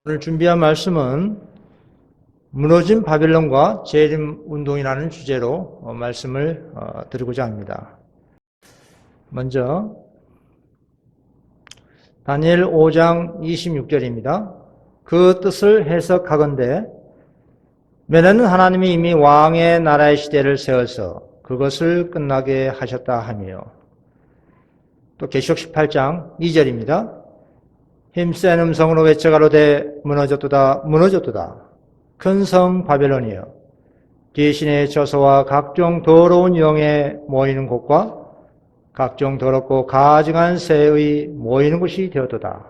오늘 준비한 말씀은 무너진 바벨론과 재림운동이라는 주제로 말씀을 드리고자 합니다. 먼저 다니엘 5장 26절입니다. 그 뜻을 해석하건대 면에는 하나님이 이미 왕의 나라의 시대를 세워서 그것을 끝나게 하셨다 하며, 또 계시록 18장 2절입니다. 힘센 음성으로 외쳐가로되 무너졌도다 무너졌도다 큰 성 바벨론이여, 귀신의 저소와 각종 더러운 영에 모이는 곳과 각종 더럽고 가증한 새의 모이는 곳이 되었도다.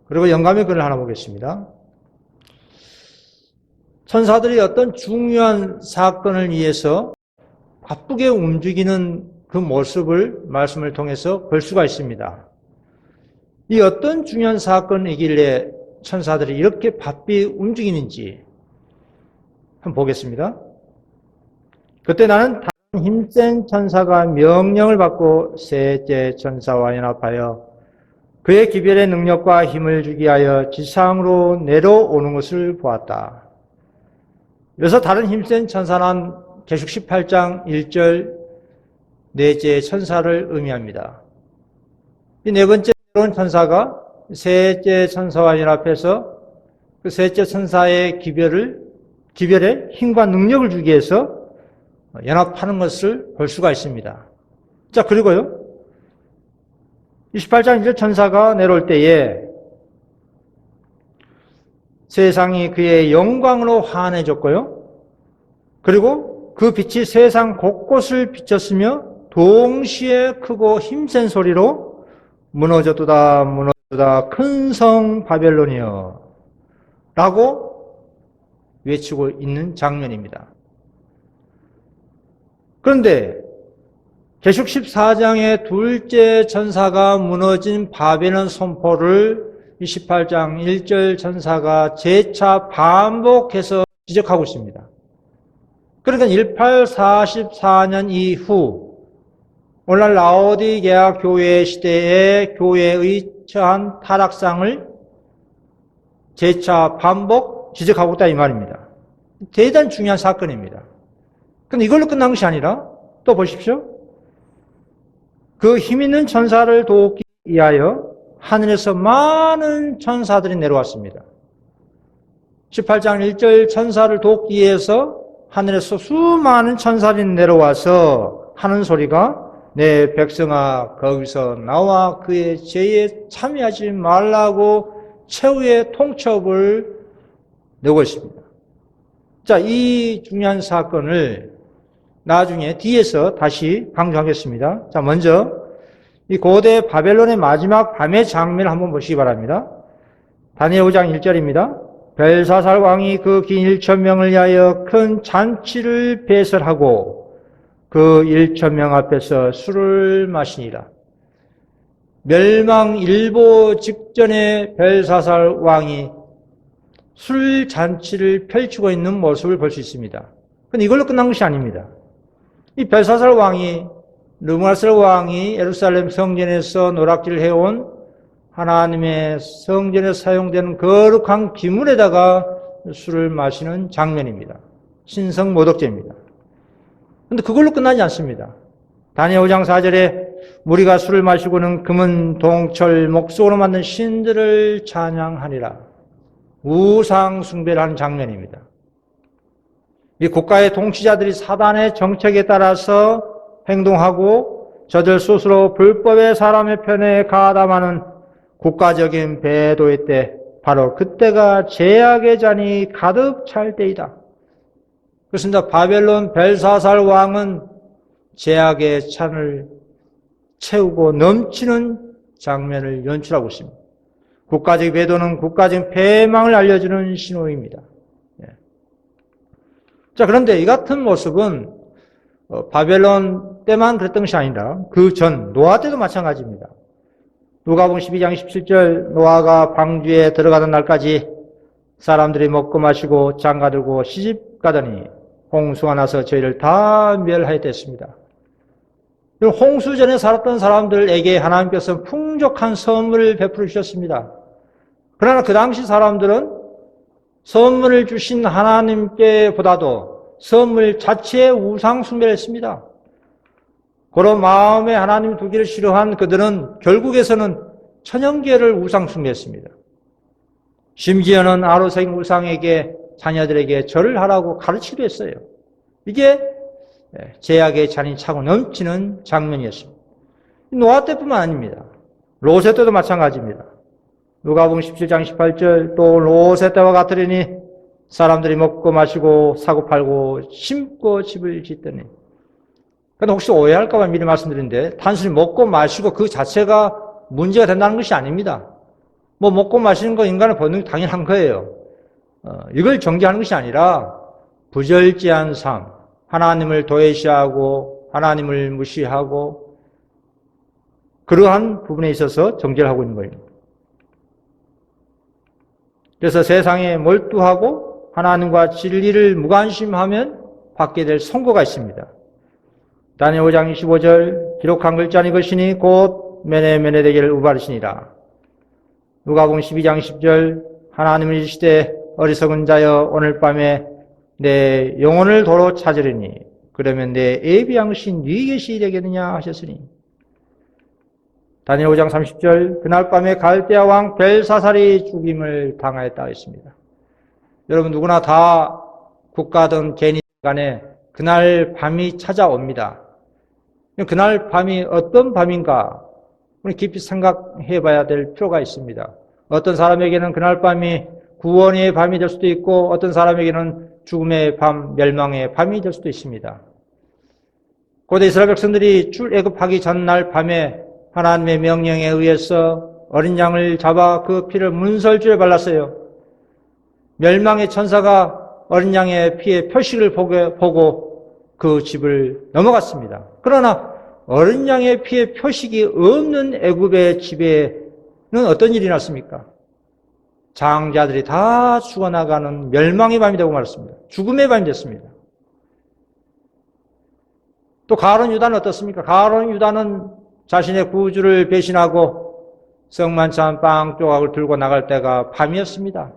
그리고 영감의 글을 하나 보겠습니다. 천사들이 어떤 중요한 사건을 위해서 바쁘게 움직이는 그 모습을 말씀을 통해서 볼 수가 있습니다. 이 어떤 중요한 사건이길래 천사들이 이렇게 바삐 움직이는지 한번 보겠습니다. 그때 나는 다른 힘센 천사가 명령을 받고 셋째 천사와 연합하여 그의 기별의 능력과 힘을 주기 위하여 지상으로 내려오는 것을 보았다. 그래서 다른 힘센 천사는 계시록 18장 1절 넷째 천사를 의미합니다. 이 네 번째 천사가 셋째 천사와 연합해서 그 셋째 천사의 기별에 힘과 능력을 주기 위해서 연합하는 것을 볼 수가 있습니다. 자, 그리고요, 28장 1절 천사가 내려올 때에 세상이 그의 영광으로 환해졌고요, 그리고 그 빛이 세상 곳곳을 비쳤으며 동시에 크고 힘센 소리로 무너졌도다 무너졌도다 큰 성 바벨론이여 라고 외치고 있는 장면입니다. 그런데 계시록 14장의 둘째 천사가 무너진 바벨론 선포를 28장 1절 천사가 재차 반복해서 지적하고 있습니다. 그러니까 1844년 이후 오늘날 라오디게아 교회 시대의 교회의 처한 타락상을 재차 반복 지적하고 있다 이 말입니다. 대단히 중요한 사건입니다. 그런데 이걸로 끝난 것이 아니라 또 보십시오. 그 힘있는 천사를 돕기 위하여 하늘에서 많은 천사들이 내려왔습니다. 18장 1절 천사를 돕기 위해서 하늘에서 수많은 천사들이 내려와서 하는 소리가 내 백성아 거기서 나와 그의 죄에 참여하지 말라고 최후의 통첩을 내고 있습니다. 자, 이 중요한 사건을 나중에 뒤에서 다시 강조하겠습니다. 자, 먼저 이 고대 바벨론의 마지막 밤의 장면을 한번 보시기 바랍니다. 다니엘 5장 1절입니다. 벨사살 왕이 그 긴 1,000명을 위하여 큰 잔치를 배설하고 그 1,000명 앞에서 술을 마시니라. 멸망 일보 직전에 벨사살 왕이 술 잔치를 펼치고 있는 모습을 볼 수 있습니다. 그런데 이걸로 끝난 것이 아닙니다. 이 벨사살 왕이, 느부갓네살 왕이 예루살렘 성전에서 노략질을 해온 하나님의 성전에 사용되는 거룩한 기물에다가 술을 마시는 장면입니다. 신성 모독죄입니다. 그런데 그걸로 끝나지 않습니다. 다니엘 5장 4절에 무리가 술을 마시고는 금은 동철 목석으로 만든 신들을 찬양하니라. 우상 숭배를 하는 장면입니다. 이 국가의 통치자들이 사단의 정책에 따라서 행동하고 저들 스스로 불법의 사람의 편에 가담하는 국가적인 배도의 때, 바로 그때가 죄악의 잔이 가득 찰 때이다. 그렇습니다. 바벨론 벨사살 왕은 죄악의 잔을 채우고 넘치는 장면을 연출하고 있습니다. 국가적 배도는 국가적 패망을 알려주는 신호입니다. 자, 그런데 이 같은 모습은 바벨론 때만 그랬던 것이 아니라 그 전 노아 때도 마찬가지입니다. 누가복음 12장 17절 노아가 방주에 들어가던 날까지 사람들이 먹고 마시고 장가들고 시집 가더니 홍수가 나서 저희를 다 멸하였습니다. 홍수 전에 살았던 사람들에게 하나님께서 풍족한 선물을 베풀어 주셨습니다. 그러나 그 당시 사람들은 선물을 주신 하나님께보다도 선물 자체에 우상 숭배를 했습니다. 그런 마음에 하나님 두기를 싫어한 그들은 결국에서는 천연계를 우상 숭배했습니다. 심지어는 아로생 우상에게 자녀들에게 절을 하라고 가르치기도 했어요. 이게 제약의 잔이 차고 넘치는 장면이었습니다. 노아 때뿐만 아닙니다. 롯의 때도 마찬가지입니다. 누가복음 17장 18절 또 롯의 때와 같으리니 사람들이 먹고 마시고 사고 팔고 심고 집을 짓더니. 그런데 혹시 오해할까 봐 미리 말씀드리는데 단순히 먹고 마시고 그 자체가 문제가 된다는 것이 아닙니다. 뭐 먹고 마시는 거 인간의 본능이 당연한 거예요. 이걸 정죄하는 것이 아니라 부절제한 삶, 하나님을 도외시하고 하나님을 무시하고 그러한 부분에 있어서 정죄를 하고 있는 거예요. 그래서 세상에 몰두하고 하나님과 진리를 무관심하면 받게 될 선고가 있습니다. 다니엘 5장 25절 기록한 글자는 이것이니 곧 메네메네 되기를 우바르시니라. 누가복음 12장 10절 하나님을 이르시되 어리석은 자여 오늘 밤에 내 영혼을 도로 찾으리니 그러면 내 예비양신 네 것이 되겠느냐 하셨으니. 다니엘 5장 30절 그날 밤에 갈대아 왕 벨사살이 죽임을 당하였다 했습니다. 여러분 누구나 다 국가든 개인 간에 그날 밤이 찾아옵니다. 그날 밤이 어떤 밤인가 우리 깊이 생각해 봐야 될 필요가 있습니다. 어떤 사람에게는 그날 밤이 구원의 밤이 될 수도 있고 어떤 사람에게는 죽음의 밤, 멸망의 밤이 될 수도 있습니다. 고대 이스라엘 백성들이 출애굽하기 전날 밤에 하나님의 명령에 의해서 어린 양을 잡아 그 피를 문설주에 발랐어요. 멸망의 천사가 어린 양의 피의 표식을 보고 그 집을 넘어갔습니다. 그러나 어린 양의 피의 표식이 없는 애굽의 집에는 어떤 일이 났습니까? 장자들이 다 죽어나가는 멸망의 밤이 되고 말았습니다. 죽음의 밤이 됐습니다. 또 가룟 유다는 어떻습니까? 가룟 유다는 자신의 구주를 배신하고 성만찬 빵 조각을 들고 나갈 때가 밤이었습니다.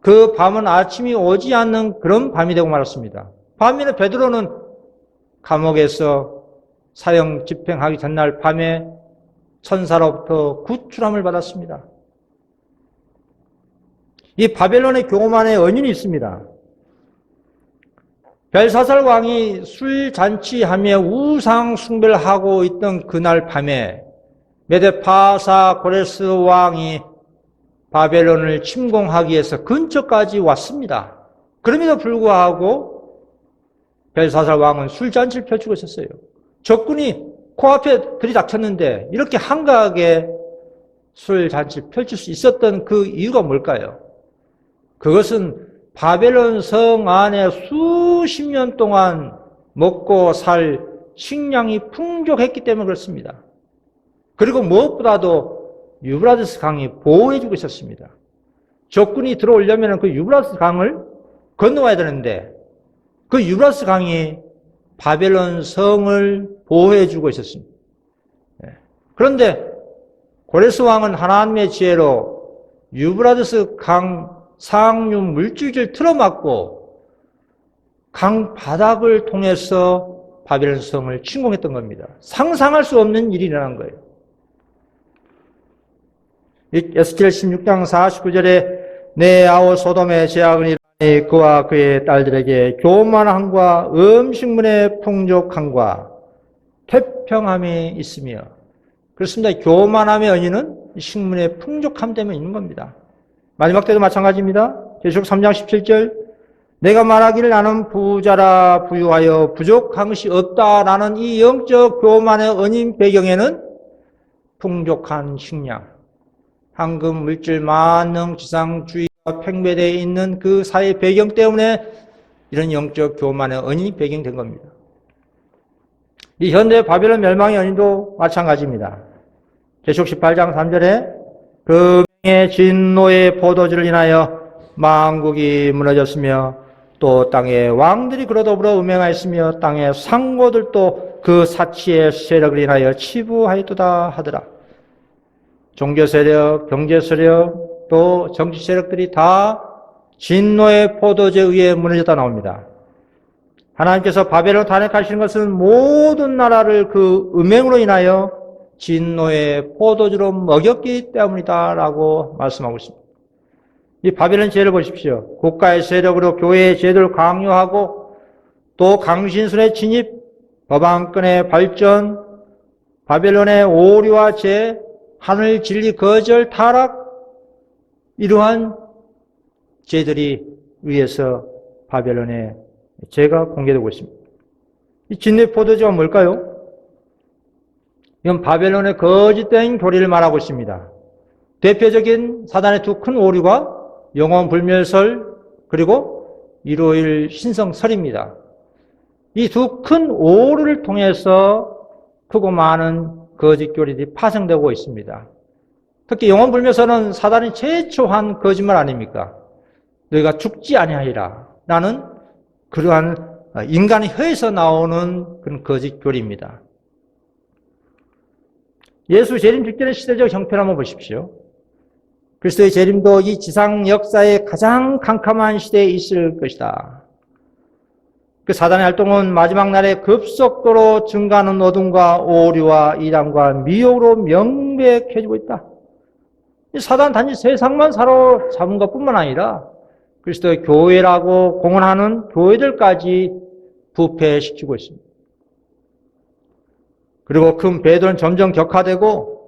그 밤은 아침이 오지 않는 그런 밤이 되고 말았습니다. 밤에는 베드로는 감옥에서 사형 집행하기 전날 밤에 천사로부터 구출함을 받았습니다. 이 바벨론의 교만의 원인이 있습니다. 벨사살 왕이 술잔치하며 우상 숭배를 하고 있던 그날 밤에 메데파사 고레스 왕이 바벨론을 침공하기 위해서 근처까지 왔습니다. 그럼에도 불구하고 벨사살 왕은 술잔치를 펼치고 있었어요. 적군이 코앞에 들이닥쳤는데 이렇게 한가하게 술잔치를 펼칠 수 있었던 그 이유가 뭘까요? 그것은 바벨론 성 안에 수십 년 동안 먹고 살 식량이 풍족했기 때문에 그렇습니다. 그리고 무엇보다도 유브라데스 강이 보호해주고 있었습니다. 적군이 들어오려면 그 유브라데스 강을 건너와야 되는데 그 유브라데스 강이 바벨론 성을 보호해주고 있었습니다. 그런데 고레스 왕은 하나님의 지혜로 유브라데스 강 상류 물줄기를 틀어막고 강 바닥을 통해서 바벨론 성을 침공했던 겁니다. 상상할 수 없는 일이 일어난 거예요. 에스겔 16장 49절에 내 아우 소돔의 제약은 이르니 그와 그의 딸들에게 교만함과 음식물의 풍족함과 태평함이 있으며 그렇습니다. 교만함의 원인은 식물의 풍족함 때문에 있는 겁니다. 마지막 때도 마찬가지입니다. 계시록 3장 17절 내가 말하기를 나는 부자라 부유하여 부족한 것이 없다라는 이 영적 교만의 원인 배경에는 풍족한 식량, 황금, 물질, 만능, 지상주의가 팽배되어 있는 그 사회 배경 때문에 이런 영적 교만의 원인이 배경된 겁니다. 이 현대 바벨론 멸망의 원인도 마찬가지입니다. 계시록 18장 3절에 그 명의 진노의 포도주를 인하여 만국이 무너졌으며 또 땅의 왕들이 그로 더불어 음행하였으며 땅의 상고들도 그 사치의 세력을 인하여 치부하였도다 하더라. 종교 세력, 경제 세력, 또 정치 세력들이 다 진노의 포도주에 의해 무너졌다 나옵니다. 하나님께서 바벨론 탄핵하시는 것은 모든 나라를 그 음행으로 인하여 진노의 포도주로 먹였기 때문이다라고 말씀하고 있습니다. 이 바벨론 제를 보십시오. 국가의 세력으로 교회의 제도를 강요하고 또 강신술의 진입, 법안권의 발전, 바벨론의 오류와 죄, 하늘 진리 거절 타락, 이러한 죄들이 위에서 바벨론의 죄가 공개되고 있습니다. 이 진노의 포도주가 뭘까요? 이건 바벨론의 거짓된 교리를 말하고 있습니다. 대표적인 사단의 두 큰 오류가 영원 불멸설 그리고 일요일 신성설입니다. 이 두 큰 오류를 통해서 크고 많은 거짓 교리들이 파생되고 있습니다. 특히 영원 불멸설은 사단이 최초한 거짓말 아닙니까? 너희가 죽지 아니하리라 라는 그러한 인간의 혀에서 나오는 그런 거짓 교리입니다. 예수 재림 직전의 시대적 형편을 한번 보십시오. 그리스도의 재림도 이 지상 역사의 가장 캄캄한 시대에 있을 것이다. 그 사단의 활동은 마지막 날에 급속도로 증가하는 어둠과 오류와 이단과 미혹으로 명백해지고 있다. 이 사단 단지 세상만 사로잡은 것뿐만 아니라 그리스도의 교회라고 공언하는 교회들까지 부패시키고 있습니다. 그리고 큰 배도는 점점 격화되고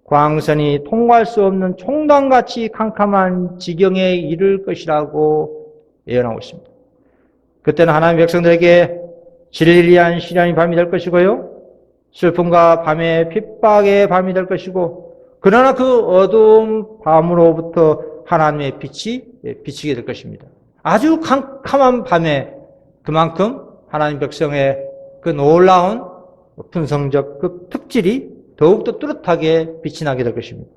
광선이 통과할 수 없는 총당같이 캄캄한 지경에 이를 것이라고 예언하고 있습니다. 그때는 하나님의 백성들에게 진리를 위한 시련이 밤이 될 것이고요. 슬픔과 밤의 핍박의 밤이 될 것이고 그러나 그 어두운 밤으로부터 하나님의 빛이 비치게 될 것입니다. 아주 캄캄한 밤에 그만큼 하나님 백성의 그 놀라운 분성적 그 특질이 더욱더 뚜렷하게 빛이 나게 될 것입니다.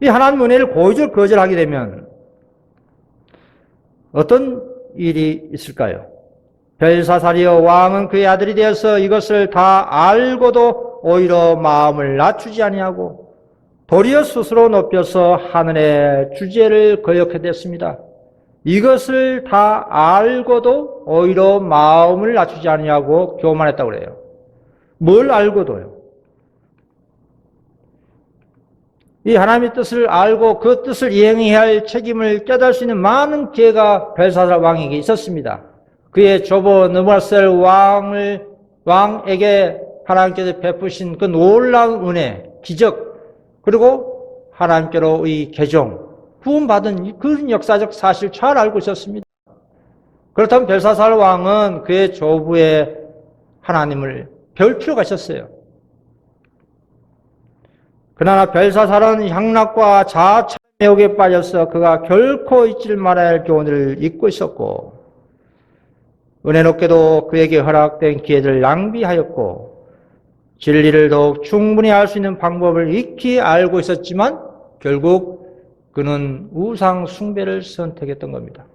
이 하나님 은혜를 고의적으로 거절하게 되면 어떤 일이 있을까요? 벨사살이여 왕은 그의 아들이 되어서 이것을 다 알고도 오히려 마음을 낮추지 아니하고 도리어 스스로 높여서 하늘의 주제를 거역하게 됐습니다. 이것을 다 알고도 오히려 마음을 낮추지 아니하고 교만했다고 그래요. 뭘 알고도요? 이 하나님의 뜻을 알고 그 뜻을 이행해야 할 책임을 깨달을 수 있는 많은 기회가 벨사살 왕에게 있었습니다. 그의 조보 느부갓네살 왕에게 하나님께서 베푸신 그 놀라운 은혜, 기적, 그리고 하나님께로의 개종, 구원받은 그런 역사적 사실을 잘 알고 있었습니다. 그렇다면 벨사살 왕은 그의 조부의 하나님을 배울 필요가 있었어요. 그러나 벨사살은 향락과 자아참의 매혹에 빠져서 그가 결코 잊지 말아야 할 교훈을 잊고 있었고 은혜롭게도 그에게 허락된 기회를 낭비하였고 진리를 더욱 충분히 알 수 있는 방법을 익히 알고 있었지만 결국 그는 우상 숭배를 선택했던 겁니다.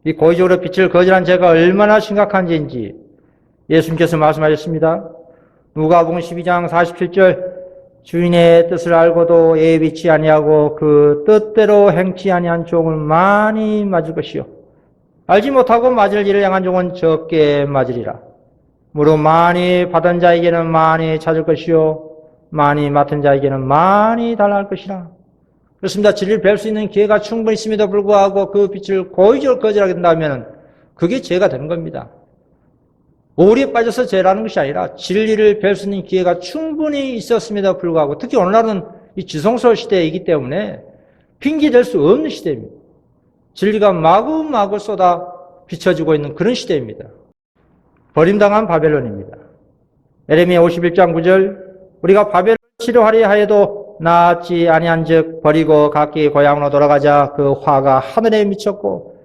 이 고의적으로 빛을 거절한 죄가 얼마나 심각한 죄인지 예수님께서 말씀하셨습니다. 누가복음 12장 47절 주인의 뜻을 알고도 예비치 아니하고 그 뜻대로 행치 아니한 종을 많이 맞을 것이요 알지 못하고 맞을 일을 행한 종은 적게 맞으리라. 무릇 많이 받은 자에게는 많이 찾을 것이요 많이 맡은 자에게는 많이 달라할 것이라. 그렇습니다. 진리를 뵐 수 있는 기회가 충분히 있음에도 불구하고 그 빛을 고의적으로 거절하게 된다면 그게 죄가 되는 겁니다. 오리에 빠져서 죄라는 것이 아니라 진리를 뵐 수 있는 기회가 충분히 있었음에도 불구하고 특히 오늘날은 이 지성소 시대이기 때문에 핑계댈 수 없는 시대입니다. 진리가 마구마구 쏟아 비춰지고 있는 그런 시대입니다. 버림당한 바벨론입니다. 예레미야 51장 9절 우리가 바벨론을 치료하려 하여도 나았지 아니한 즉 버리고 각기 고향으로 돌아가자 그 화가 하늘에 미쳤고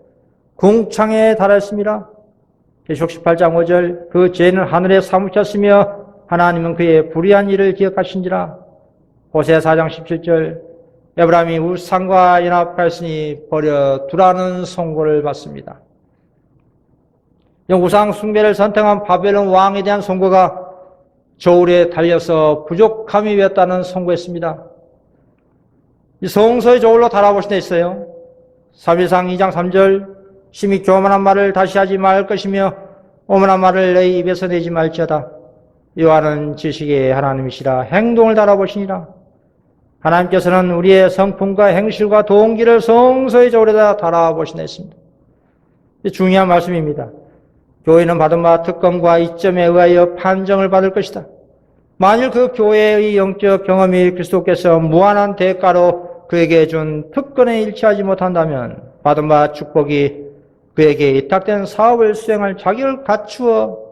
궁창에 달했습니다. 계시록 18장 5절 그 죄는 하늘에 사무쳤으며 하나님은 그의 불의한 일을 기억하신지라. 호세아 4장 17절 에브라임이 우상과 연합하였으니 버려두라는 선고를 받습니다. 우상 숭배를 선택한 바벨론 왕에 대한 선고가 저울에 달려서 부족함이 되었다는 선고했습니다. 이 성서의 저울로 달아보신 데 있어요. 사무엘상 2장 3절 심히 교만한 말을 다시 하지 말 것이며 오만한 말을 내 입에서 내지 말지어다. 여호와는 지식의 하나님이시라 행동을 달아보시니라. 하나님께서는 우리의 성품과 행실과 동기를 성서의 저울에다 달아보신 데 있습니다. 중요한 말씀입니다. 교회는 받은 바 특권과 이점에 의하여 판정을 받을 것이다. 만일 그 교회의 영적 경험이 그리스도께서 무한한 대가로 그에게 준 특권에 일치하지 못한다면 받은 바 축복이 그에게 위탁된 사업을 수행할 자격을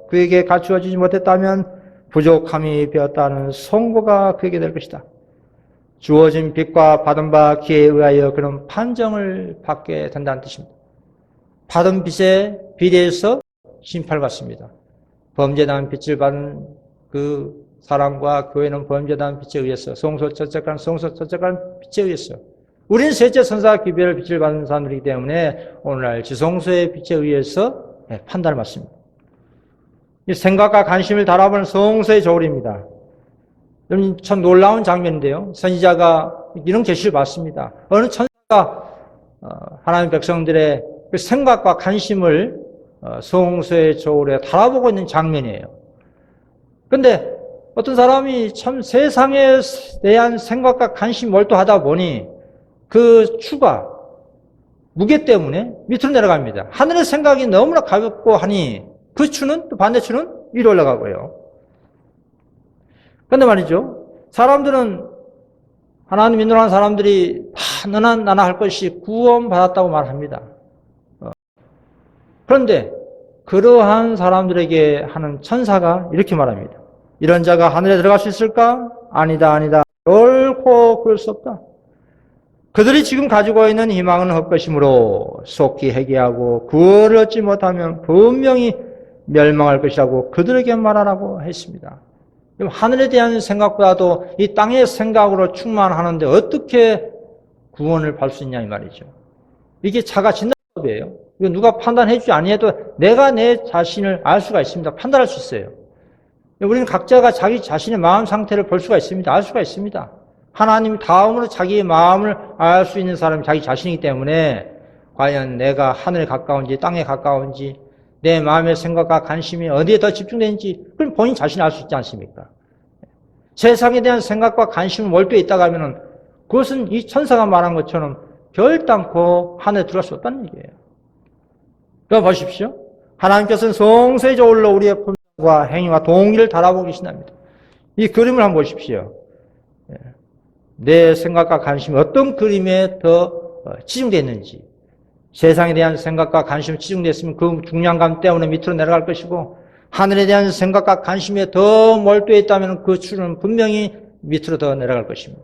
그에게 갖추어지지 못했다면 부족함이 되었다는 선고가 그에게 될 것이다. 주어진 빚과 받은 바 기회에 의하여 그런 판정을 받게 된다는 뜻입니다. 받은 빚에 비례해서 심판받습니다. 범죄단 빚을 받은 그 사람과 교회는 범죄단 빚에 의해서 성소처적한 빚에 의해서 우리는 셋째 선사 기별의 빚을 받는 사람들이기 때문에 오늘날 지성소의 빚에 의해서 판단을 받습니다. 이 생각과 관심을 달아보는 성서의 저울입니다. 참 놀라운 장면인데요. 선지자가 이런 계시를 받습니다. 어느 천사가 하나님 백성들의 그 생각과 관심을 성서의 저울에 달아보고 있는 장면이에요. 그런데 어떤 사람이 참 세상에 대한 생각과 관심이 몰두하다 보니 그 추가, 무게 때문에 밑으로 내려갑니다. 하늘의 생각이 너무나 가볍고 하니 그 추는, 또 반대추는 위로 올라가고요. 그런데 말이죠. 사람들은, 하나님 인도하는 사람들이 다 너나 할 것이 구원받았다고 말합니다. 그런데 그러한 사람들에게 하는 천사가 이렇게 말합니다. 이런 자가 하늘에 들어갈 수 있을까? 아니다. 결코 그럴 수 없다. 그들이 지금 가지고 있는 희망은 헛것이므로 속히 회개하고 구원을 얻지 못하면 분명히 멸망할 것이라고 그들에게 말하라고 했습니다. 하늘에 대한 생각보다도 이 땅의 생각으로 충만하는데 어떻게 구원을 받을 수 있냐 이 말이죠. 이게 자가 진단법이에요. 이거 누가 판단해 주지 아니해도 내가 내 자신을 알 수가 있습니다. 판단할 수 있어요. 우리는 각자가 자기 자신의 마음 상태를 볼 수가 있습니다. 알 수가 있습니다. 하나님 다음으로 자기의 마음을 알 수 있는 사람이 자기 자신이기 때문에 과연 내가 하늘에 가까운지 땅에 가까운지 내 마음의 생각과 관심이 어디에 더 집중되는지 그럼 본인 자신이 알 수 있지 않습니까? 세상에 대한 생각과 관심이 몰두해 있다가 하면은 그것은 이 천사가 말한 것처럼 결단코 하늘에 들어갈 수 없다는 얘기예요. 그럼 보십시오. 하나님께서는 성서의 저울로 우리의 품과 행위와 동의를 달아보고 계신답니다. 이 그림을 한번 보십시오. 내 생각과 관심이 어떤 그림에 더 치중되어 있는지, 세상에 대한 생각과 관심이 치중되어 있으면 그 중량감 때문에 밑으로 내려갈 것이고 하늘에 대한 생각과 관심에 더 몰두해 있다면 그 추는 분명히 밑으로 더 내려갈 것입니다.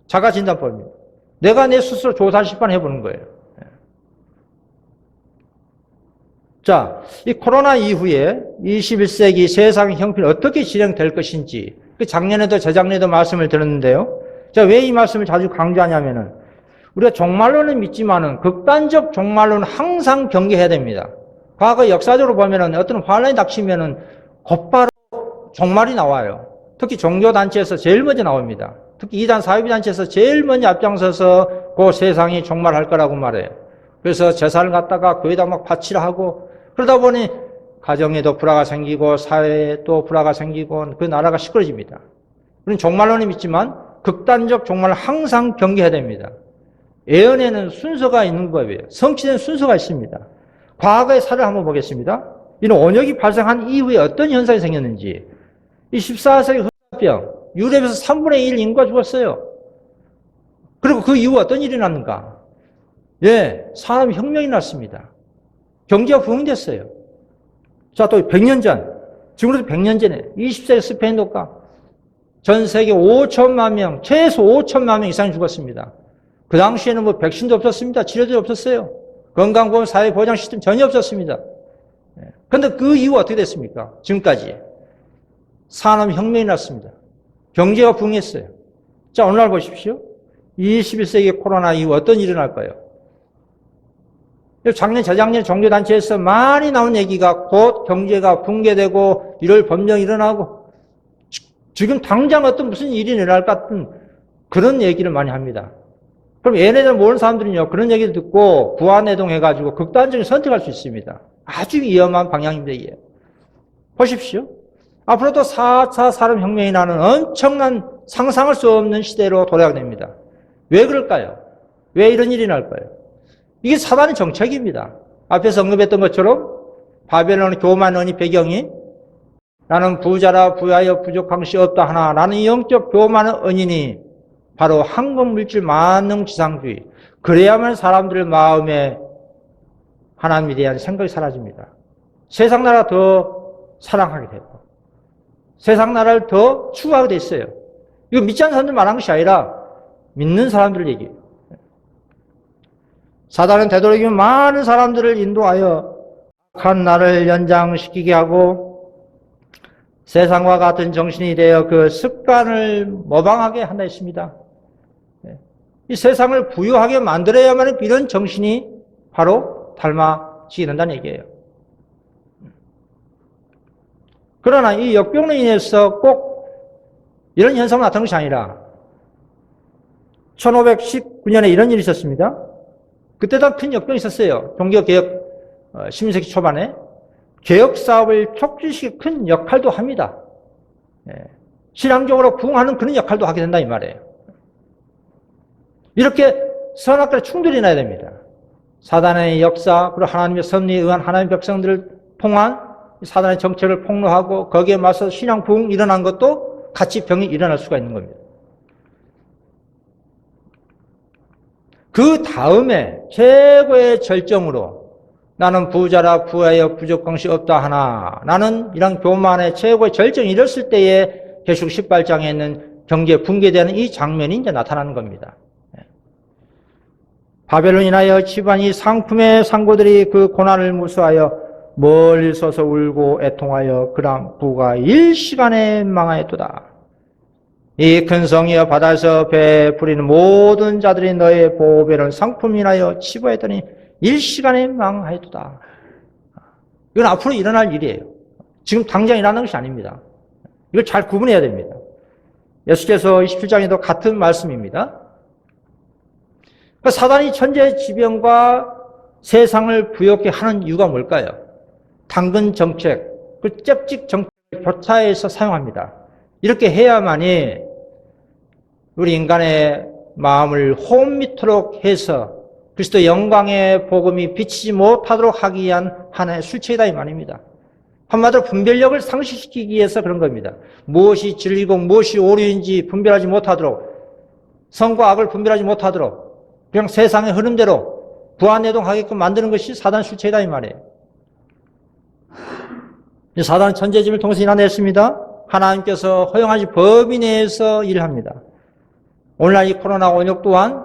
자가진단법입니다. 내가 내 스스로 조사심판해 보는 거예요. 자, 이 코로나 이후에 21세기 세상 형편이 어떻게 진행될 것인지 작년에도 재작년에도 말씀을 드렸는데요. 제가 왜 이 말씀을 자주 강조하냐면은 우리가 종말론을 믿지만은 극단적 종말론은 항상 경계해야 됩니다. 과거 역사적으로 보면은 어떤 환란이 닥치면은 곧바로 종말이 나와요. 특히 종교단체에서 제일 먼저 나옵니다. 특히 이단 사회비단체에서 제일 먼저 앞장서서 그 세상이 종말할 거라고 말해요. 그래서 제사를 갖다가 교회에다 막 바치라 하고 그러다 보니 가정에도 불화가 생기고 사회에 또 불화가 생기고 그 나라가 시끄러집니다. 우리는 종말론을 믿지만 극단적 종말을 항상 경계해야 됩니다. 예언에는 순서가 있는 법이에요. 성취된 순서가 있습니다. 과거의 사례를 한번 보겠습니다. 이는 원역이 발생한 이후에 어떤 현상이 생겼는지. 이 14세기 흑사병, 유럽에서 3분의 1 인구가 죽었어요. 그리고 그 이후 어떤 일이 났는가? 산업 혁명이 났습니다. 경제가 부흥됐어요. 자, 또 100년 전, 지금으로부터 100년 전에 20세기 스페인 독감, 전 세계 5천만 명, 최소 5천만 명 이상이 죽었습니다. 그 당시에는 뭐 백신도 없었습니다. 치료도 없었어요. 건강보험 사회보장 시스템 전혀 없었습니다. 그런데 그 이후 어떻게 됐습니까? 지금까지. 산업혁명이 났습니다. 경제가 부흥했어요. 자, 오늘날 보십시오. 21세기 코로나 이후 어떤 일이 일어날까요? 작년, 재작년 종교단체에서 많이 나온 얘기가 곧 경제가 붕괴되고 이럴 범정이 일어나고 지금 당장 어떤 무슨 일이 일어날 것 같은 그런 얘기를 많이 합니다. 그럼 얘네들 모르는 사람들은요, 그런 얘기를 듣고 부안해동해가지고 극단적인 선택할 수 있습니다. 아주 위험한 방향입니다, 이게. 보십시오. 앞으로도 4차 산업혁명이 나는 엄청난 상상할 수 없는 시대로 도래하게 됩니다. 왜 그럴까요? 왜 이런 일이 날까요? 이게 사단의 정책입니다. 앞에서 언급했던 것처럼 바벨론 교만원이 배경이 나는 부자라 부하여 부족한 것이 없다 하나 나는 영적 교만의 은인이 바로 항공물질 만능지상주의. 그래야만 사람들의 마음에 하나님에 대한 생각이 사라집니다. 세상 나라 더 사랑하게 되고 세상 나라를 더 추구하게 됐어요. 이거 믿지 않는 사람들 말한 것이 아니라 믿는 사람들 얘기예요. 사단은 되도록이면 많은 사람들을 인도하여 악한 나를 연장시키게 하고 세상과 같은 정신이 되어 그 습관을 모방하게 한다 했습니다. 이 세상을 부유하게 만들어야만 이런 정신이 바로 닮아지게 된다는 얘기예요. 그러나 이 역병으로 인해서 꼭 이런 현상이 나타난 것이 아니라 1519년에 이런 일이 있었습니다. 그때도 큰 역병이 있었어요. 종교개혁 시민세기 초반에 개혁사업을 촉진시키는 큰 역할도 합니다. 신앙적으로 부흥하는 그런 역할도 하게 된다 이 말이에요. 이렇게 선악과의 충돌이 나야 됩니다. 사단의 역사 그리고 하나님의 섭리에 의한 하나님의 백성들을 통한 사단의 정책을 폭로하고 거기에 맞서 신앙 부흥이 일어난 것도 같이 병이 일어날 수가 있는 겁니다. 그 다음에 최고의 절정으로 나는 부자라 부하여 부족한 것이 없다 하나 나는 이런 교만의 최고의 절정이 이뤘을 때에 계시록 18장에 있는 경제 붕괴되는 이 장면이 이제 나타나는 겁니다. 바벨론 인하여 집안이 상품의 상고들이 그 고난을 무수하여 멀리 서서 울고 애통하여 그랑 부가 일시간에 망하였도다. 이 큰 성이여 바다에서 베푸리는 모든 자들이 너의 보배를 상품이나여 치부했더니 일시간에 망하였도다. 이건 앞으로 일어날 일이에요. 지금 당장 일어나는 것이 아닙니다. 이걸 잘 구분해야 됩니다. 에스겔서 27장에도 같은 말씀입니다. 그러니까 사단이 천재지변과 세상을 부욕케 하는 이유가 뭘까요? 당근 정책, 그 cep직 정책을 교차해서 사용합니다. 이렇게 해야만이 우리 인간의 마음을 혼미토록 해서 그리스도 영광의 복음이 비치지 못하도록 하기 위한 하나의 술책이다 이 말입니다. 한마디로 분별력을 상실시키기 위해서 그런 겁니다. 무엇이 진리고 무엇이 오류인지 분별하지 못하도록 선과 악을 분별하지 못하도록 그냥 세상의 흐름대로 부안해동하게끔 만드는 것이 사단 술책이다 이 말이에요. 사단은 천재짐을 통해서 일어났습니다. 하나님께서 허용하신 범위 내에서 일을 합니다. 오늘날 이 코로나 원역 또한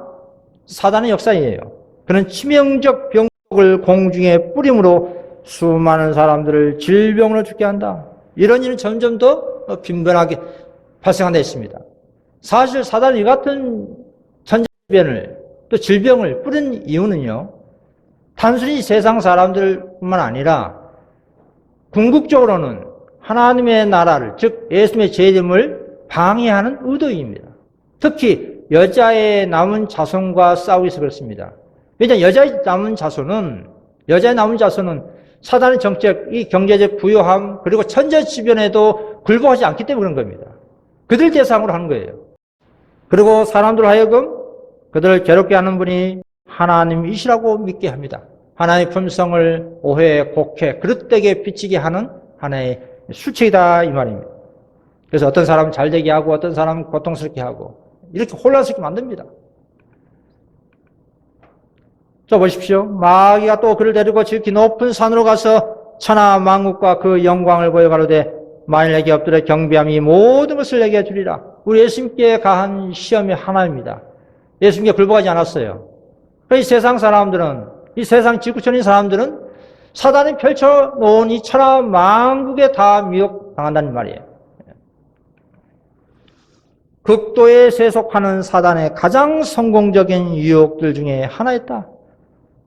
사단의 역사이에요. 그는 치명적 병을 공중에 뿌림으로 수많은 사람들을 질병으로 죽게 한다. 이런 일은 점점 더 빈번하게 발생한다 했습니다. 사실 사단이 이 같은 천재변을 또 질병을 뿌린 이유는요. 단순히 세상 사람들뿐만 아니라 궁극적으로는 하나님의 나라를 즉 예수님의 재림을 방해하는 의도입니다. 특히 여자의 남은 자손과 싸우기 위해서 그렇습니다. 왜냐하면 여자의 남은 자손은 사단의 정책, 이 경제적 부유함 그리고 천재지변에도 굴복하지 않기 때문에 그런 겁니다. 그들 대상으로 하는 거예요. 그리고 사람들 하여금 그들을 괴롭게 하는 분이 하나님이시라고 믿게 합니다. 하나님의 품성을 오해, 곡해, 그릇되게 비치게 하는 하나의 술책이다 이 말입니다. 그래서 어떤 사람은 잘되게 하고 어떤 사람은 고통스럽게 하고 이렇게 혼란스럽게 만듭니다. 자 보십시오. 마귀가 또 그를 데리고 지극히 높은 산으로 가서 천하 만국과 그 영광을 보여 가로되 만일 내게 엎드려 경배함이 모든 것을 내게 주리라. 우리 예수님께 가한 시험이 하나입니다. 예수님께 굴복하지 않았어요. 이 세상 사람들은 이 세상 지구촌인 사람들은 사단이 펼쳐놓은 이 천하 만국에 다 미혹당한다는 말이에요. 극도에 세속하는 사단의 가장 성공적인 유혹들 중에 하나였다.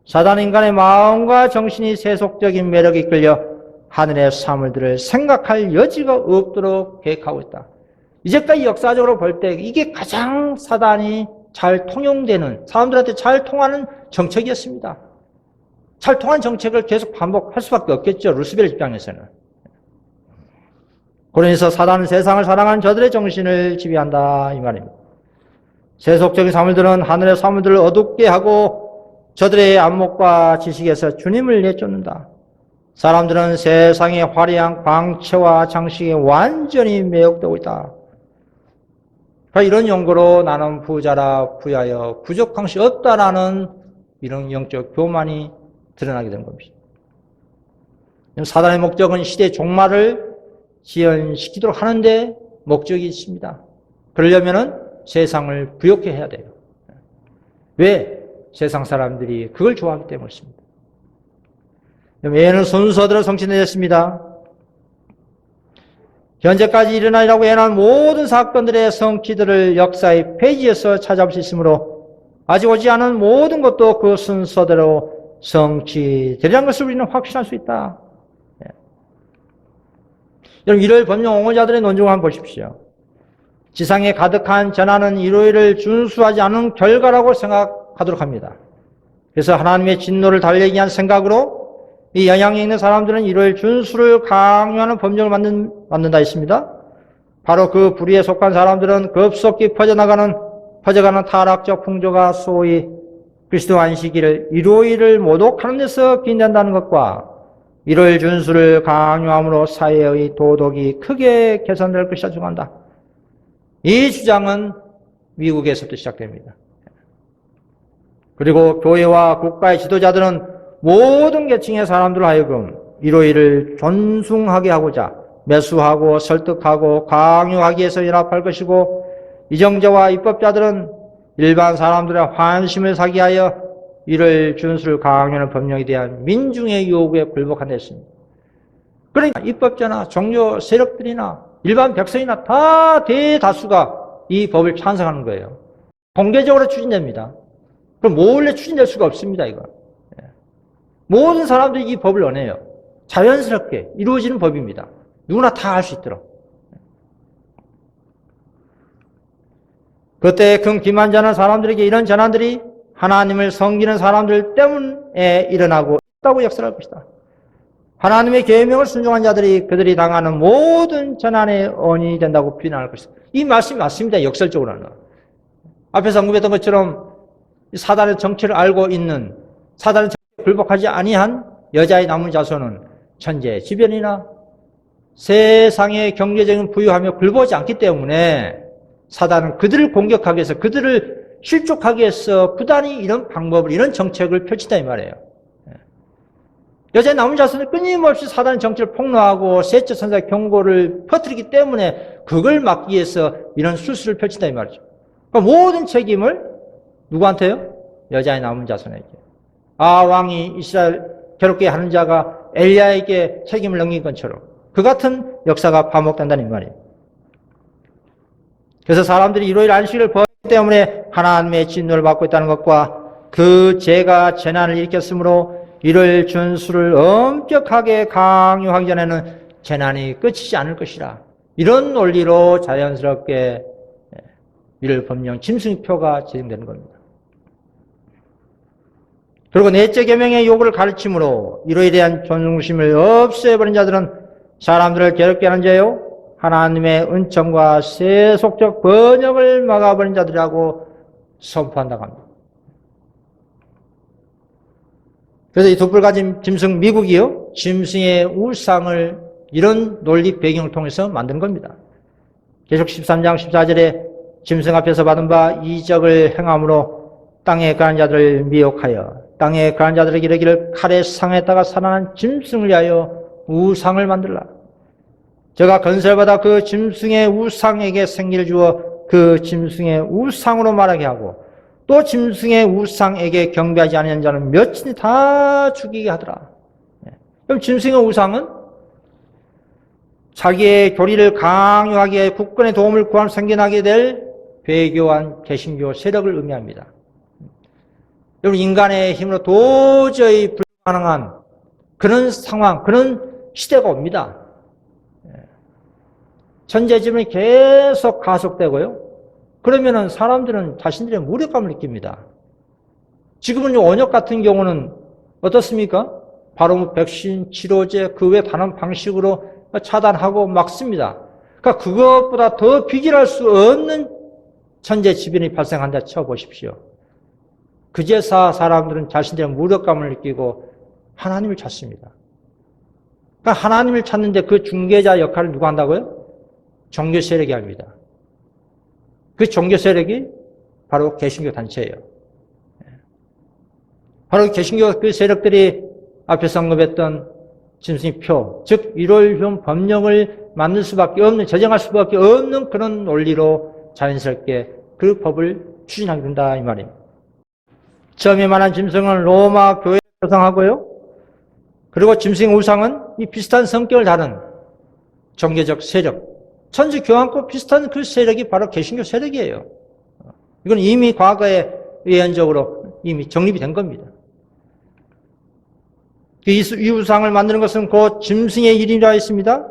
사단 인간의 마음과 정신이 세속적인 매력에 이끌려 하늘의 사물들을 생각할 여지가 없도록 계획하고 있다. 이제까지 역사적으로 볼 때 이게 가장 사단이 잘 통용되는, 사람들한테 잘 통하는 정책이었습니다. 잘 통한 정책을 계속 반복할 수밖에 없겠죠. 루스벨 입장에서는. 그러면서 사단은 세상을 사랑하는 저들의 정신을 지배한다 이 말입니다. 세속적인 사물들은 하늘의 사물들을 어둡게 하고 저들의 안목과 지식에서 주님을 내쫓는다. 사람들은 세상의 화려한 광채와 장식에 완전히 매혹되고 있다. 이런 용거로 나는 부자라 부하여 부족한 것이 없다라는 이런 영적 교만이 드러나게 된 겁니다. 사단의 목적은 시대 종말을 지연시키도록 하는데 목적이 있습니다. 그러려면은 세상을 부욕해 해야 돼요. 왜? 세상 사람들이 그걸 좋아하기 때문입니다. 예는 순서대로 성취되었습니다. 현재까지 일어나리라고 예언한 모든 사건들의 성취들을 역사의 페이지에서 찾아볼 수 있으므로 아직 오지 않은 모든 것도 그 순서대로 성취되리라는 것을 우리는 확신할 수 있다. 여러분, 일요일 법령 옹호자들의 논증을 한번 보십시오. 지상에 가득한 전하는 일요일을 준수하지 않은 결과라고 생각하도록 합니다. 그래서 하나님의 진노를 달래기 위한 생각으로 이 영향력 있는 사람들은 일요일 준수를 강요하는 법령을 만든다 했습니다. 바로 그 불의에 속한 사람들은 급속히 퍼져가는 타락적 풍조가 소위 그리스도 안식일을 일요일을 모독하는 데서 기인된다는 것과 일요일 준수를 강요함으로 사회의 도덕이 크게 개선될 것이라 주장한다. 이 주장은 미국에서부터 시작됩니다. 그리고 교회와 국가의 지도자들은 모든 계층의 사람들 하여금 일요일을 존중하게 하고자 매수하고 설득하고 강요하기 위해서 연합할 것이고, 이정자와 입법자들은 일반 사람들의 환심을 사기 위하여 일요일 준수를 강요하는 법령에 대한 민중의 요구에 굴복한다 했습니다. 그러니까 입법자나 종교 세력들이나 일반 백성이나 다 대다수가 이 법을 찬성하는 거예요. 공개적으로 추진됩니다. 그럼 몰래 추진될 수가 없습니다, 이거. 모든 사람들이 이 법을 원해요. 자연스럽게 이루어지는 법입니다. 누구나 다 할 수 있도록. 그때 큰 기만자는 사람들에게 이런 전환들이 하나님을 섬기는 사람들 때문에 일어나고 있다고 역설할 것이다. 하나님의 계명을 순종한 자들이 그들이 당하는 모든 전환의 원인이 된다고 비난할 것이다. 이 말씀이 맞습니다. 역설적으로는. 앞에서 언급했던 것처럼 사단의 정체를 알고 있는, 사단의 정체에 굴복하지 아니한 여자의 남은 자손은 천재 지변이나 세상의 경제적인 부유함에 굴복하지 않기 때문에 사단은 그들을 공격하기 위해서, 그들을 실족하기 위해서 부단히 이런 방법을, 이런 정책을 펼친다 이 말이에요. 여자의 남은 자손은 끊임없이 사단의 정책을 폭로하고 셋째 선사의 경고를 퍼뜨리기 때문에 그걸 막기 위해서 이런 수술을 펼친다 이 말이죠. 그러니까 모든 책임을 누구한테요? 여자의 남은 자손에게. 왕이 이스라엘 괴롭게 하는 자가 엘리야에게 책임을 넘긴 것처럼 그 같은 역사가 반복된다는 이 말이에요. 그래서 사람들이 일요일 안식일을 버리기 때문에 하나님의 진노를 받고 있다는 것과 그 죄가 재난을 일으켰으므로 일요일 준수를 엄격하게 강요하기 전에는 재난이 끝이지 않을 것이라, 이런 논리로 자연스럽게 일요일 법령 짐승표가 제정되는 겁니다. 그리고 넷째 계명의 요구를 가르침으로 일요일에 대한 존중심을 없애버린 자들은 사람들을 괴롭게 하는 자요, 하나님의 은총과 세속적 번영을 막아버린 자들이라고 선포한다고 합니다. 그래서 이 둑불가진 짐승 미국이요, 짐승의 우상을 이런 논리 배경을 통해서 만든 겁니다. 계속 13장 14절에 짐승 앞에서 받은 바 이적을 행함으로 땅에 거한 자들을 미혹하여 땅에 거한 자들에게 이르기를 칼에 상했다가 살아난 짐승을 위하여 우상을 만들라. 제가 건설받아 그 짐승의 우상에게 생기를 주어 그 짐승의 우상으로 말하게 하고 또 짐승의 우상에게 경배하지 않는 자는 몇인이 다 죽이게 하더라. 그럼 짐승의 우상은 자기의 교리를 강요하기 위해 국권의 도움을 구하며 생겨나게 될 배교한 개신교 세력을 의미합니다. 여러분, 인간의 힘으로 도저히 불가능한 그런 상황, 그런 시대가 옵니다. 천재지변이 계속 가속되고요. 그러면은 사람들은 자신들의 무력감을 느낍니다. 지금은 원역 같은 경우는 어떻습니까? 바로 뭐 백신, 치료제, 그 외 다른 방식으로 차단하고 막습니다. 그러니까 그것보다 더 비교할 수 없는 천재지변이 발생한다 쳐보십시오. 그제서 사람들은 자신들의 무력감을 느끼고 하나님을 찾습니다. 그러니까 하나님을 찾는데 그 중개자 역할을 누가 한다고요? 종교 세력이 합니다. 그 종교 세력이 바로 개신교 단체예요. 바로 개신교 그 세력들이 앞에서 언급했던 짐승의 표, 즉 1월형 법령을 만들 수밖에 없는, 제정할 수밖에 없는 그런 논리로 자연스럽게 그 법을 추진하게 된다 이 말입니다. 처음에 말한 짐승은 로마 교회를 표상하고요. 그리고 짐승의 우상은 이 비슷한 성격을 다른 종교적 세력, 천주 교황과 비슷한 그 세력이 바로 개신교 세력이에요. 이건 이미 과거에 예언적으로 이미 정립이 된 겁니다. 이 우상을 만드는 것은 곧 짐승의 일이라 했습니다.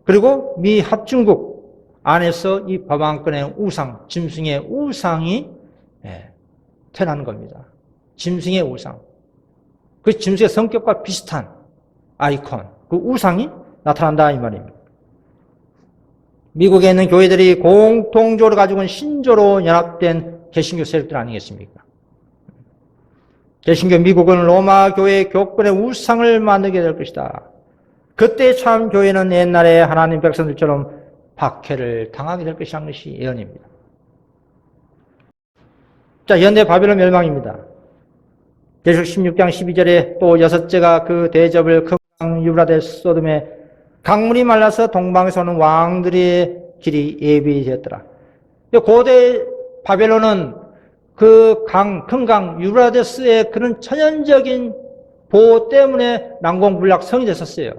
그리고 미 합중국 안에서 이 법안권의 우상, 짐승의 우상이 태어나는 겁니다. 짐승의 우상. 그 짐승의 성격과 비슷한 아이콘, 그 우상이 나타난다 이 말입니다. 미국에 있는 교회들이 공통적으로 가지고 있는 신조로 연합된 개신교 세력들 아니겠습니까? 개신교 미국은 로마 교회의 교권의 우상을 만들게 될 것이다. 그때 참 교회는 옛날에 하나님 백성들처럼 박해를 당하게 될 것이라는 것이 예언입니다. 자, 현대 바벨론 멸망입니다. 계시록 16장 12절에 또 여섯째가 그 대접을 큰 유브라데스 소돔에 강물이 말라서 동방에서 오는 왕들의 길이 예비되었더라. 고대 바벨론은 그 큰 강 유브라데스의 그런 천연적인 보호 때문에 난공불락성이 됐었어요.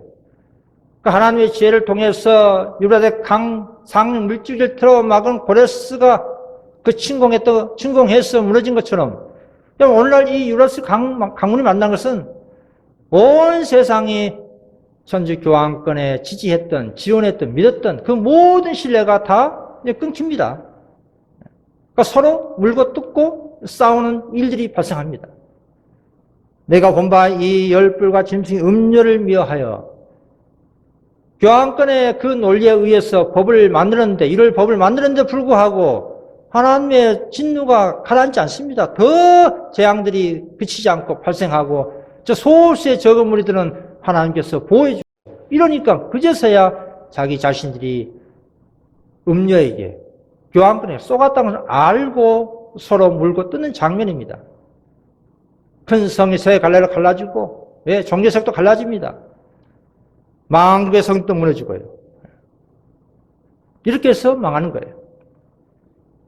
그러니까 하나님의 지혜를 통해서 유브라데스 상 물줄기를 틀어막은 고레스가 그 침공해서 무너진 것처럼 오늘날 이 유브라데스 강물이 만난 것은 온 세상이 천주 교황권에 지지했던, 지원했던, 믿었던 그 모든 신뢰가 다 끊깁니다. 그러니까 서로 물고 뜯고 싸우는 일들이 발생합니다. 내가 본 바 이 열불과 짐승이 음료를 미워하여 교황권의 그 논리에 의해서 법을 만들었는데, 이를 법을 만들었는데 불구하고 하나님의 진노가 가라앉지 않습니다. 더 재앙들이 그치지 않고 발생하고 저 소수의 적은 무리들은 하나님께서 보호해주고, 이러니까 그제서야 자기 자신들이 음녀에게 교황권에 쏘갔다는 것을 알고 서로 물고 뜯는 장면입니다. 큰 성이 서해 갈래로 갈라지고, 종교색도 갈라집니다. 망국의 성도 무너지고요. 이렇게 해서 망하는 거예요.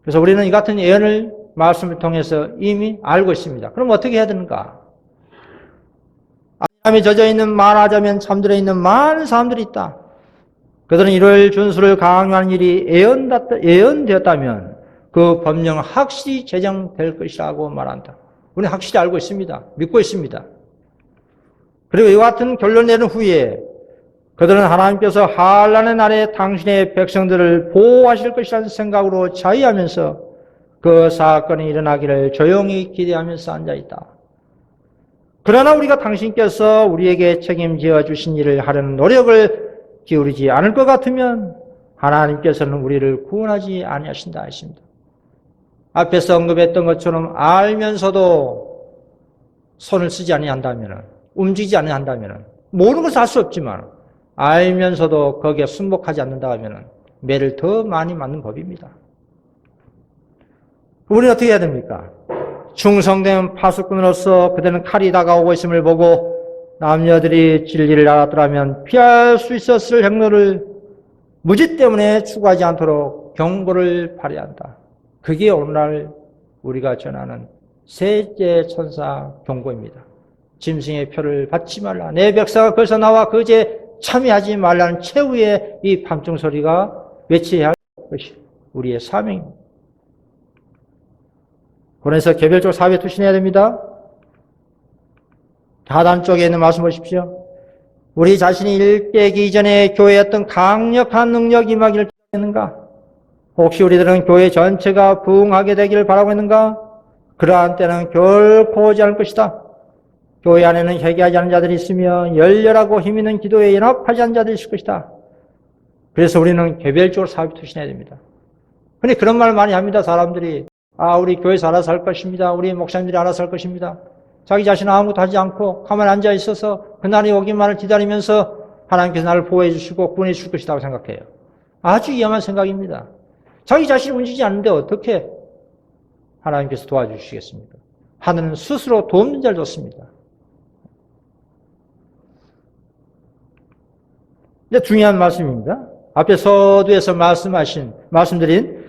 그래서 우리는 이 같은 예언을 말씀을 통해서 이미 알고 있습니다. 그럼 어떻게 해야 되는가? 악함에 젖어있는, 말하자면 잠들어 있는 많은 사람들이 있다. 그들은 이를 준수를 강요하는 일이 예언되었다면 그 법령은 확실히 제정될 것이라고 말한다. 우리는 확실히 알고 있습니다. 믿고 있습니다. 그리고 이와 같은 결론 내린 후에 그들은 하나님께서 환난의 날에 당신의 백성들을 보호하실 것이라는 생각으로 자의하면서 그 사건이 일어나기를 조용히 기대하면서 앉아있다. 그러나 우리가 당신께서 우리에게 책임지어 주신 일을 하려는 노력을 기울이지 않을 것 같으면 하나님께서는 우리를 구원하지 아니하신다 하십니다. 앞에서 언급했던 것처럼 알면서도 손을 쓰지 아니한다면, 움직이지 아니한다면, 모르는 것을 알 수 없지만 알면서도 거기에 순복하지 않는다 하면 매를 더 많이 맞는 법입니다. 우리는 어떻게 해야 됩니까? 충성된 파수꾼으로서 그들은 칼이 다가오고 있음을 보고 남녀들이 진리를 알았더라면 피할 수 있었을 행로를 무지 때문에 추구하지 않도록 경고를 발휘한다. 그게 오늘날 우리가 전하는 셋째 천사 경고입니다. 짐승의 표를 받지 말라. 내 백성아 거기서 나와 그 죄에 참여하지 말라는 최후의 이 밤중 소리가 외쳐야 할 것이 우리의 사명입니다. 그래서 개별적으로 사회에 투신해야 됩니다. 하단 쪽에 있는 말씀 보십시오. 우리 자신이 일깨기 이전에 교회에 어떤 강력한 능력이 임하기를 기다렸는가? 혹시 우리들은 교회 전체가 부흥하게 되기를 바라고 있는가? 그러한 때는 결코 오지 않을 것이다. 교회 안에는 회개하지 않는 자들이 있으며 열렬하고 힘있는 기도에 연합하지 않는 자들이 있을 것이다. 그래서 우리는 개별적으로 사업에 투신해야 됩니다. 근데 그런 말 많이 합니다. 사람들이. 우리 교회에서 알아서 할 것입니다. 우리 목사님들이 알아서 할 것입니다. 자기 자신은 아무것도 하지 않고 가만히 앉아 있어서 그날이 오기만을 기다리면서 하나님께서 나를 보호해 주시고 구원해 주실 것이라고 생각해요. 아주 위험한 생각입니다. 자기 자신이 움직이지 않는데 어떻게 하나님께서 도와주시겠습니까? 하늘은 스스로 돕는 자를 줬습니다. 이제 중요한 말씀입니다. 앞에 서두에서 말씀드린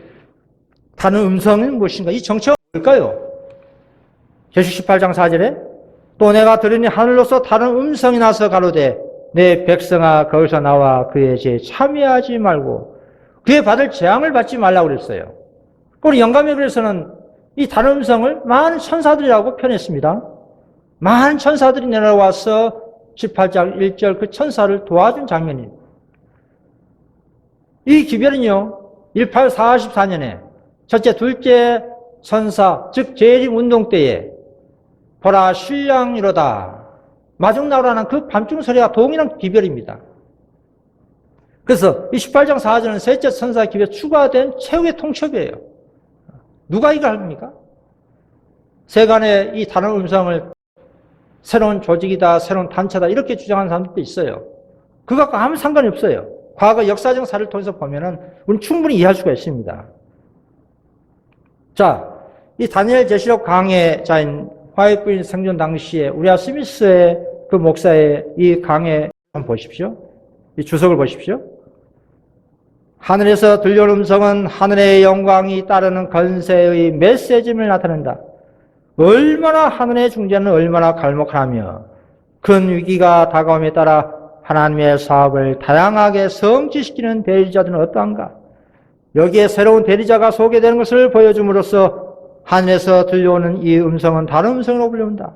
다른 음성은 무엇인가? 이 정체가 뭘까요? 계시록 18장 4절에 또 내가 들으니 하늘로서 다른 음성이 나서 가로되 내 백성아 거기서 나와 그의 죄에 참여하지 말고 그의 받을 재앙을 받지 말라고 그랬어요. 우리 영감의 글에서는 이 다른 음성을 많은 천사들이라고 표현했습니다. 많은 천사들이 내려와서 18장 1절 그 천사를 도와준 장면입니다. 이 기별은요, 1844년에 첫째, 둘째 천사, 즉 재림 운동 때에 보라 신랑이로다 마중 나오라는 그 밤중 소리와 동일한 기별입니다. 그래서 이 18장 4절은 셋째 천사 기별에 추가된 최후의 통첩이에요. 누가 이걸 합니까? 세간의 이 다른 음성을 새로운 조직이다, 새로운 단체다 이렇게 주장하는 사람들도 있어요. 그것과 아무 상관이 없어요. 과거 역사적 사례를 통해서 보면은 우리는 충분히 이해할 수가 있습니다. 자, 이 다니엘 계시록 강해자인 화이트 부인 생존 당시에 우리아 스미스의 그 목사의 이 강해 한번 보십시오. 이 주석을 보십시오. 하늘에서 들려온 음성은 하늘의 영광이 따르는 건세의 메시지를 나타낸다. 얼마나 하늘의 중재는 얼마나 갈목하며 큰 위기가 다가옴에 따라 하나님의 사업을 다양하게 성취시키는 대리자들은 어떠한가? 여기에 새로운 대리자가 소개되는 것을 보여줌으로써 하늘에서 들려오는 이 음성은 다른 음성으로 불려온다.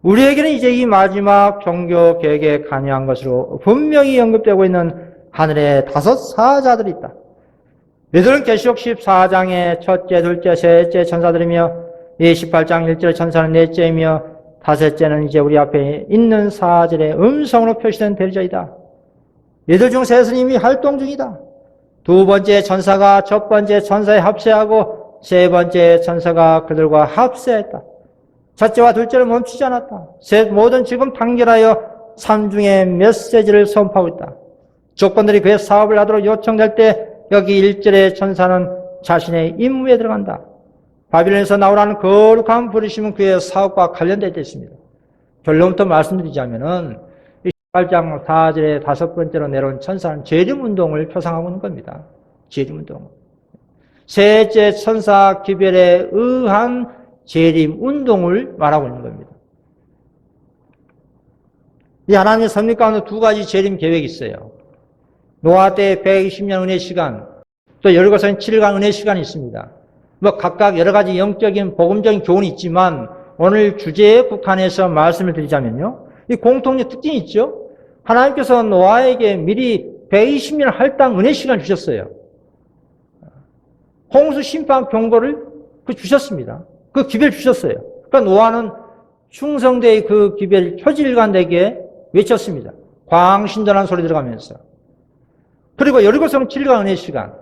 우리에게는 이제 이 마지막 종교 계획에 관여한 것으로 분명히 언급되고 있는 하늘의 다섯 사자들이 있다. 이들은 계시록 14장의 첫째, 둘째, 셋째 천사들이며 이 18장 1절 천사는 넷째이며 다섯째는 이제 우리 앞에 있는 사절의 음성으로 표시된 대리자이다. 이들 중 셋은 이미 활동 중이다. 두 번째 천사가 첫 번째 천사에 합세하고 세 번째 천사가 그들과 합세했다. 첫째와 둘째는 멈추지 않았다. 셋 모든 지금 단결하여 삼중의 메시지를 선포하고 있다. 조건들이 그의 사업을 하도록 요청될 때 여기 1절의 천사는 자신의 임무에 들어간다. 바빌론에서 나오라는 거룩한 부르심은 그의 사업과 관련되어 있습니다. 결론부터 말씀드리자면은 18장 4절의 다섯 번째로 내려온 천사는 재림운동을 표상하고 있는 겁니다. 재림운동. 셋째 천사 기별에 의한 재림운동을 말하고 있는 겁니다. 이 하나님의 섭리 가운데 두 가지 재림 계획이 있어요. 노아 때 120년 은혜 시간, 또 여리고성 7일간 은혜 시간이 있습니다. 각각 여러 가지 영적인 복음적인 교훈이 있지만 오늘 주제에 국한해서 말씀을 드리자면요. 이 공통적 특징이 있죠. 하나님께서 노아에게 미리 120년 할당 은혜 시간을 주셨어요. 홍수 심판 경고를 주셨습니다. 그 기별을 주셨어요. 그러니까 노아는 충성대의 그 기별을 표지일관되게 외쳤습니다. 광신전한 소리 들어가면서. 그리고 여리고성 7일간 은혜 시간.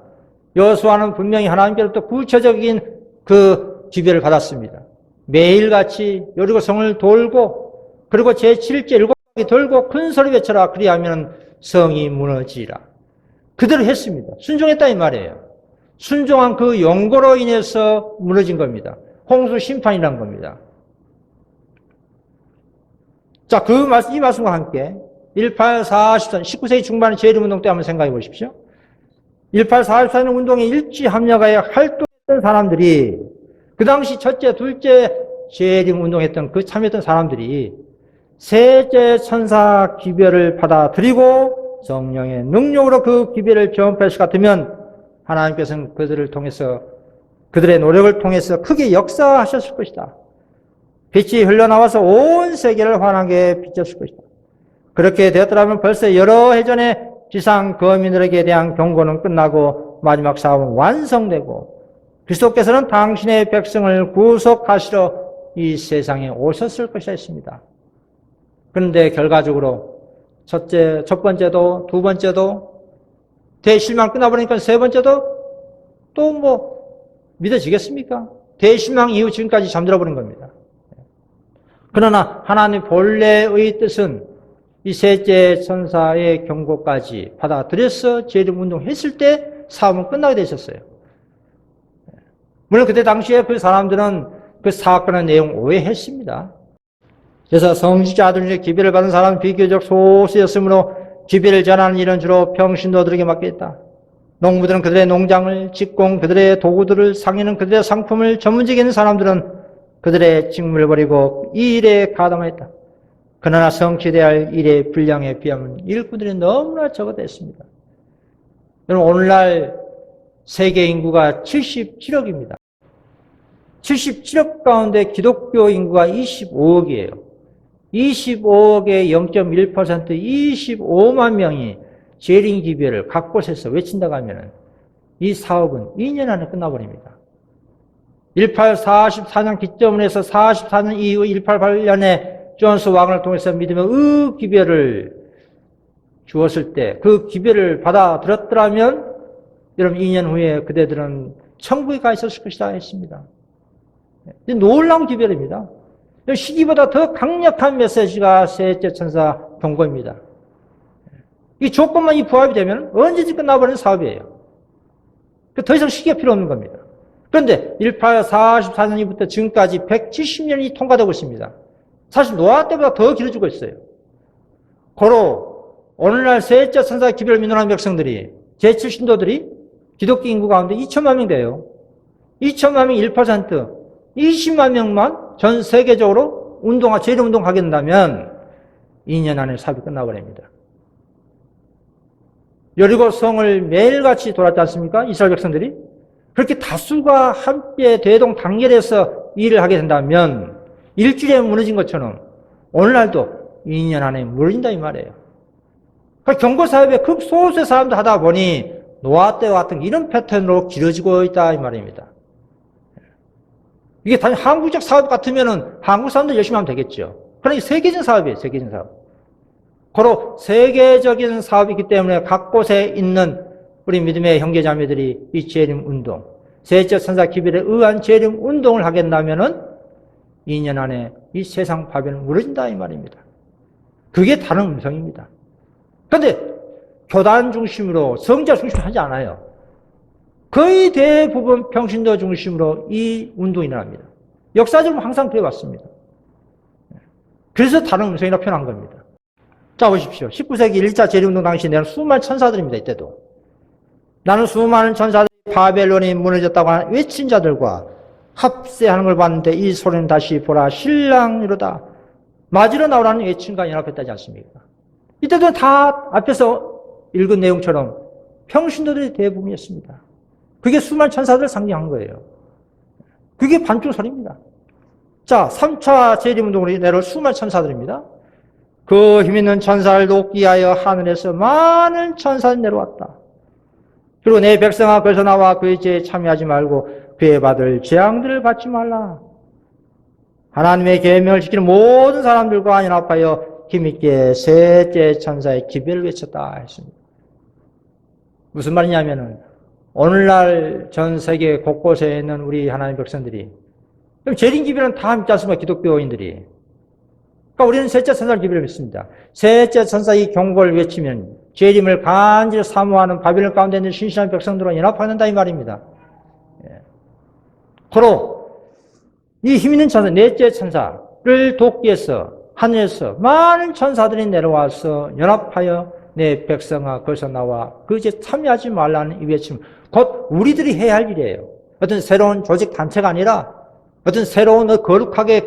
여호수아는 분명히 하나님께로부터 구체적인 그 기별을 받았습니다. 매일같이 여리고성을 돌고 그리고 제7일째 7바퀴 돌고 큰 소리 외쳐라. 그리하면 성이 무너지리라. 그대로 했습니다. 순종했다 이 말이에요. 순종한 그 영고로 인해서 무너진 겁니다. 홍수 심판이란 겁니다. 자, 이 말씀과 함께 1844, 19세기 중반의 재림운동 때 한번 생각해 보십시오. 1844년 운동에 일치 합력하여 활동했던 사람들이 그 당시 첫째, 둘째 재림운동했던 참여했던 사람들이 셋째 천사 기별을 받아들이고 성령의 능력으로 그 기별을 전파할 것 같으면 하나님께서는 그들을 통해서 그들의 노력을 통해서 크게 역사하셨을 것이다. 빛이 흘러나와서 온 세계를 환하게 비쳤을 것이다. 그렇게 되었더라면 벌써 여러 해 전에 지상 거민들에게 대한 경고는 끝나고 하심으로 마지막 사업은 완성되고 그리스도께서는 당신의 백성을 구속하시러 이 세상에 오셨을 것이라 했습니다. 그런데 결과적으로 첫 번째도 두 번째도 대실망 끝나버리니까 세 번째도 또 믿어지겠습니까? 대실망 이후 지금까지 잠들어 버린 겁니다. 그러나 하나님 본래의 뜻은 이 셋째 천사의 경고까지 받아들여서 재림 운동했을 때 사업은 끝나게 되셨어요. 물론 그때 당시에 그 사람들은 그 사건의 내용 오해했습니다. 그래서 성직자들 중에 기별을 받은 사람은 비교적 소수였으므로 기별을 전하는 일은 주로 평신도들에게 맡겼다. 농부들은 그들의 농장을, 직공 그들의 도구들을, 상인은 그들의 상품을, 전문직에 있는 사람들은 그들의 직무를 버리고 이 일에 가담하였다. 그러나 성취돼야 할 일의 분량에 비하면 일꾼들이 너무나 적어됐습니다. 여러분, 오늘날 세계 인구가 77억입니다. 77억 가운데 기독교 인구가 25억이에요. 25억의 0.1% 25만 명이 재림 기별을 각 곳에서 외친다고 하면 이 사업은 2년 안에 끝나버립니다. 1844년 기점을 해서 44년 이후 188년에 존스 왕을 통해서 믿음의 기별을 주었을 때 그 기별을 받아들였더라면 여러분 2년 후에 그대들은 천국에 가 있었을 것이다 했습니다. 놀라운 기별입니다. 시기보다 더 강력한 메시지가 셋째 천사 경고입니다. 이 조건만이 부합이 되면 언제든지 끝나버리는 사업이에요. 더 이상 시기가 필요 없는 겁니다. 그런데 1844년부터 지금까지 170년이 통과되고 있습니다. 사실 노아 때보다 더 길어지고 있어요. 고로 오늘날 셋째 천사 기별을 믿는 백성들이 제7신도들이 기독교 인구 가운데 2천만 명 돼요. 2천만 명 1%, 20만 명만 전 세계적으로 재림운동 하게 된다면 2년 안에 사업이 끝나버립니다. 여리고 성을 매일같이 돌았지 않습니까? 이스라엘 백성들이. 그렇게 다수가 함께 대동단결해서 일을 하게 된다면 일주일에 무너진 것처럼 오늘날도 2년 안에 무너진다 이 말이에요. 그러니까 경고사업에 극소수의 사람들 하다 보니 노아 때와 같은 이런 패턴으로 길어지고 있다 이 말입니다. 이게 단지 한국적 사업 같으면은 한국 사람들 열심히 하면 되겠죠. 그러나 세계적인 사업이에요, 세계적인 사업. 고로 세계적인 사업이기 때문에 각 곳에 있는 우리 믿음의 형제자매들이 이 재림 운동, 셋째 천사 기별에 의한 재림 운동을 하게 된다면은 2년 안에 이 세상 파멸은 무너진다 이 말입니다. 그게 다른 음성입니다. 그런데 교단 중심으로 성자 중심으로 하지 않아요. 거의 대부분 평신도 중심으로 이 운동이 일어납니다. 역사적으로 항상 그래왔습니다. 그래서 다른 음성이라고 표현한 겁니다. 자, 보십시오. 19세기 1차 재림운동 당시 내는 수많은 천사들입니다. 이때도. 나는 수많은 천사들이 바벨론이 무너졌다고 하는 외친 자들과 합세하는 걸 봤는데 이 소리는 다시 보라 신랑이로다. 맞으러 나오라는 외침과 연합했다지 않습니까? 이때도 다 앞에서 읽은 내용처럼 평신도들이 대부분이었습니다. 그게 수많은 천사들을 상징한 거예요. 그게 반주설입니다. 자, 3차 재림운동으로 내려올 수많은 천사들입니다. 그 힘있는 천사를 돕기 위하여 하늘에서 많은 천사들이 내려왔다. 그리고 내 백성아 거기서 나와 그의 죄에 참여하지 말고 그에 받을 재앙들을 받지 말라. 하나님의 계명을 지키는 모든 사람들과 연합하여 힘있게 셋째 천사의 기별을 외쳤다 했습니다. 무슨 말이냐면은 오늘날 전 세계 곳곳에 있는 우리 하나님 백성들이 재림 기별은 다 믿지 않습니까? 기독교인들이. 그러니까 우리는 셋째 천사의 기별을 믿습니다. 셋째 천사의 경고를 외치면 재림을 간절히 사모하는 바벨론 가운데 있는 신실한 백성들과 연합한다 이 말입니다. 고로 이 힘있는 천사, 넷째 천사를 돕기 위해서 하늘에서 많은 천사들이 내려와서 연합하여 내 백성아 거기서 나와 그 죄에 참여하지 말라는 이 외침, 곧 우리들이 해야 할 일이에요. 어떤 새로운 조직 단체가 아니라 어떤 새로운 거룩하게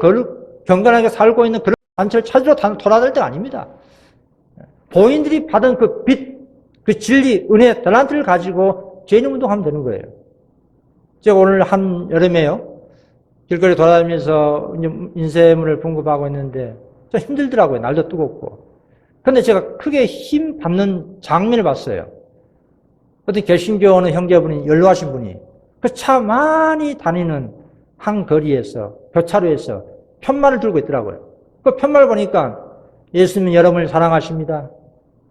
경건하게 살고 있는 그런 단체를 찾으러 돌아다닐 때가 아닙니다. 본인들이 받은 그 빛, 그 진리, 은혜, 달란트를 가지고 재림 운동하면 되는 거예요. 제가 오늘 한 여름에요. 길거리 돌아다니면서 인쇄물을 공급하고 있는데 좀 힘들더라고요. 날도 뜨겁고. 그런데 제가 크게 힘 받는 장면을 봤어요. 어떤 개신교 오는 형제분이, 연로하신 분이 그 차 많이 다니는 한 거리에서, 교차로에서 편말을 들고 있더라고요. 그 편말 보니까 예수님은 여러분을 사랑하십니다.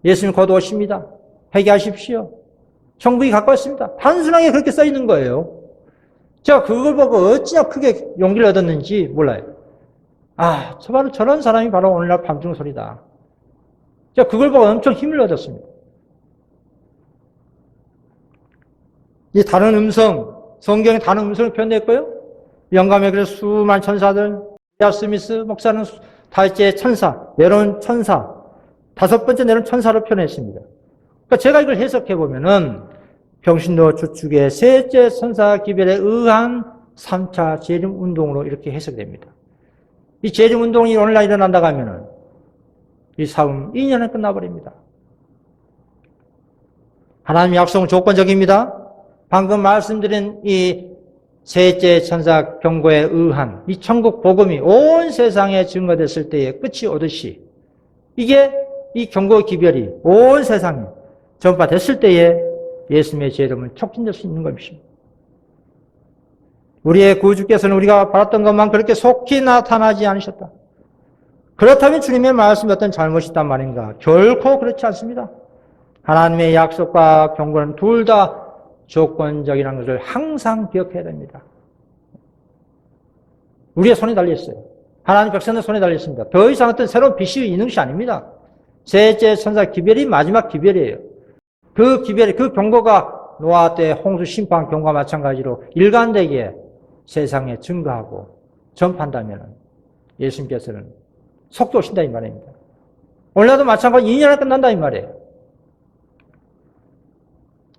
예수님 곧 오십니다. 회개하십시오. 천국이 가까웠습니다. 단순하게 그렇게 써 있는 거예요. 제가 그걸 보고 어찌나 크게 용기를 얻었는지 몰라요. 아, 바로 저런 사람이 바로 오늘날 밤중 소리다. 제가 그걸 보고 엄청 힘을 얻었습니다. 이 다른 음성, 성경에 다른 음성을 표현했고요. 영감에 그래서 수많은 천사들, 스미스 목사는 다섯째 천사, 내려온 천사, 다섯 번째 내려온 천사로 표현했습니다. 그러니까 제가 이걸 해석해 보면은 평신도 주축의 셋째 천사 기별에 의한 3차 재림 운동으로 이렇게 해석됩니다. 이 재림 운동이 오늘날 일어난다고 하면은 이 사움 2년에 끝나버립니다. 하나님의 약속은 조건적입니다. 방금 말씀드린 이 셋째 천사 경고에 의한 이 천국 복음이 온 세상에 증거됐을 때에 끝이 오듯이 이게 이 경고 기별이 온 세상에 전파됐을 때에 예수님의 재림은 촉진될 수 있는 것입니다. 우리의 구주께서는 우리가 바랐던 것만 그렇게 속히 나타나지 않으셨다. 그렇다면 주님의 말씀이 어떤 잘못이 있단 말인가? 결코 그렇지 않습니다. 하나님의 약속과 경고는 둘 다 조건적이라는 것을 항상 기억해야 됩니다. 우리의 손에 달려있어요. 하나님 백성의 손에 달려있습니다. 더 이상 어떤 새로운 빛이 있는 것이 아닙니다. 셋째 천사 기별이 마지막 기별이에요. 그 기별이, 그 경고가 노아 때 홍수 심판 경고와 마찬가지로 일관되게 세상에 증거하고 전파한다면 예수님께서는 속도 오신다 이 말입니다. 오늘날도 마찬가지로 2년에 끝난다 이 말이에요.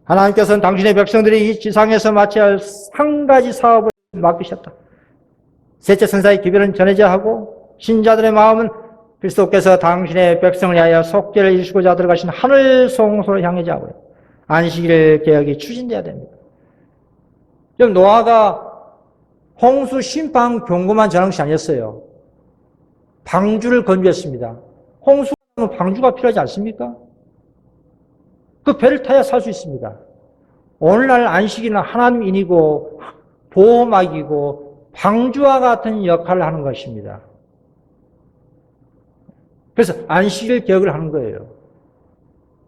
하나님께서는 당신의 백성들이 이 지상에서 마쳐야 할 한 가지 사업을 맡기셨다. 셋째 천사의 기별은 전해져야 하고 신자들의 마음은 그리스도께서 당신의 백성을 위하여 속죄를 이루시고자 들어가신 하늘 성소로 향하자 하고요. 안식일 개혁이 추진돼야 됩니다. 지금 노아가 홍수 심판 경고만 전한 것이 아니었어요. 방주를 건조했습니다. 홍수가 나면 방주가 필요하지 않습니까? 그 배를 타야 살 수 있습니다. 오늘날 안식일은 하나님인이고 보호막이고 방주와 같은 역할을 하는 것입니다. 그래서 안식일 개혁을 하는 거예요.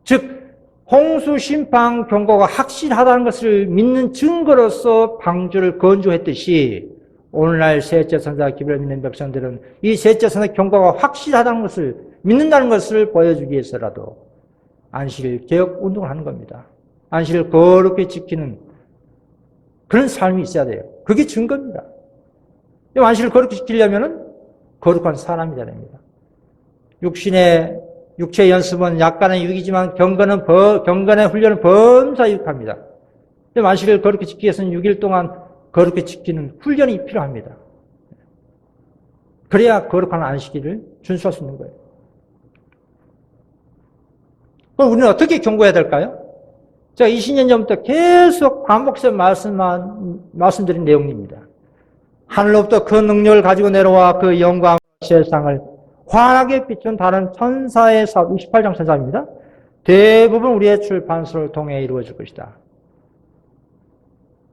즉 홍수 심판 경고가 확실하다는 것을 믿는 증거로서 방주를 건조했듯이 오늘날 셋째 천사 기별을 믿는 백성들은 이 셋째 천사 경고가 확실하다는 것을 믿는다는 것을 보여주기 위해서라도 안식일 개혁 운동을 하는 겁니다. 안식일을 거룩히 지키는 그런 삶이 있어야 돼요. 그게 증거입니다. 안식일을 거룩히 지키려면 거룩한 사람이 돼야 됩니다. 육체의 연습은 약간의 유익이지만 경건의 훈련은 범사 유익합니다. 안식일을 거룩히 지키기 위해서는 6일 동안 거룩히 지키는 훈련이 필요합니다. 그래야 거룩한 안식일을 준수할 수 있는 거예요. 그럼 우리는 어떻게 경고해야 될까요? 제가 20년 전부터 계속 반복해서 말씀드린 내용입니다. 하늘로부터 그 능력을 가지고 내려와 그 영광 세상을 환하게 비춘 다른 천사의 사업, 28장 천사입니다. 대부분 우리의 출판소를 통해 이루어질 것이다.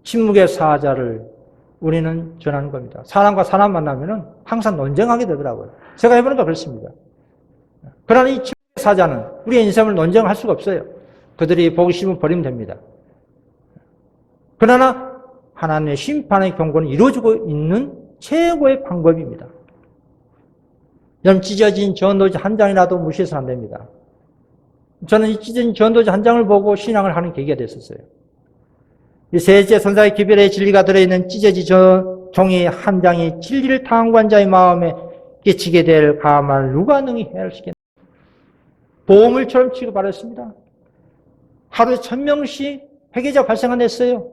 침묵의 사자를 우리는 전하는 겁니다. 사람과 사람 만나면 항상 논쟁하게 되더라고요. 제가 해보니까 그렇습니다. 그러나 이 침묵의 사자는 우리의 인생을 논쟁할 수가 없어요. 그들이 보기 싫으면 버리면 됩니다. 그러나 하나님의 심판의 경고는 이루어지고 있는 최고의 방법입니다. 여러분, 찢어진 전도지 한 장이라도 무시해서는 안 됩니다. 저는 이 찢어진 전도지 한 장을 보고 신앙을 하는 계기가 됐었어요. 이 셋째 천사의 기별의 진리가 들어있는 찢어진 종이 한 장이 진리를 탐구한 자의 마음에 끼치게 될 가망을 누가 능히 헤아릴 수 있겠나? 보물처럼 취급받았습니다. 하루에 1000명씩 회개자 발생했어요.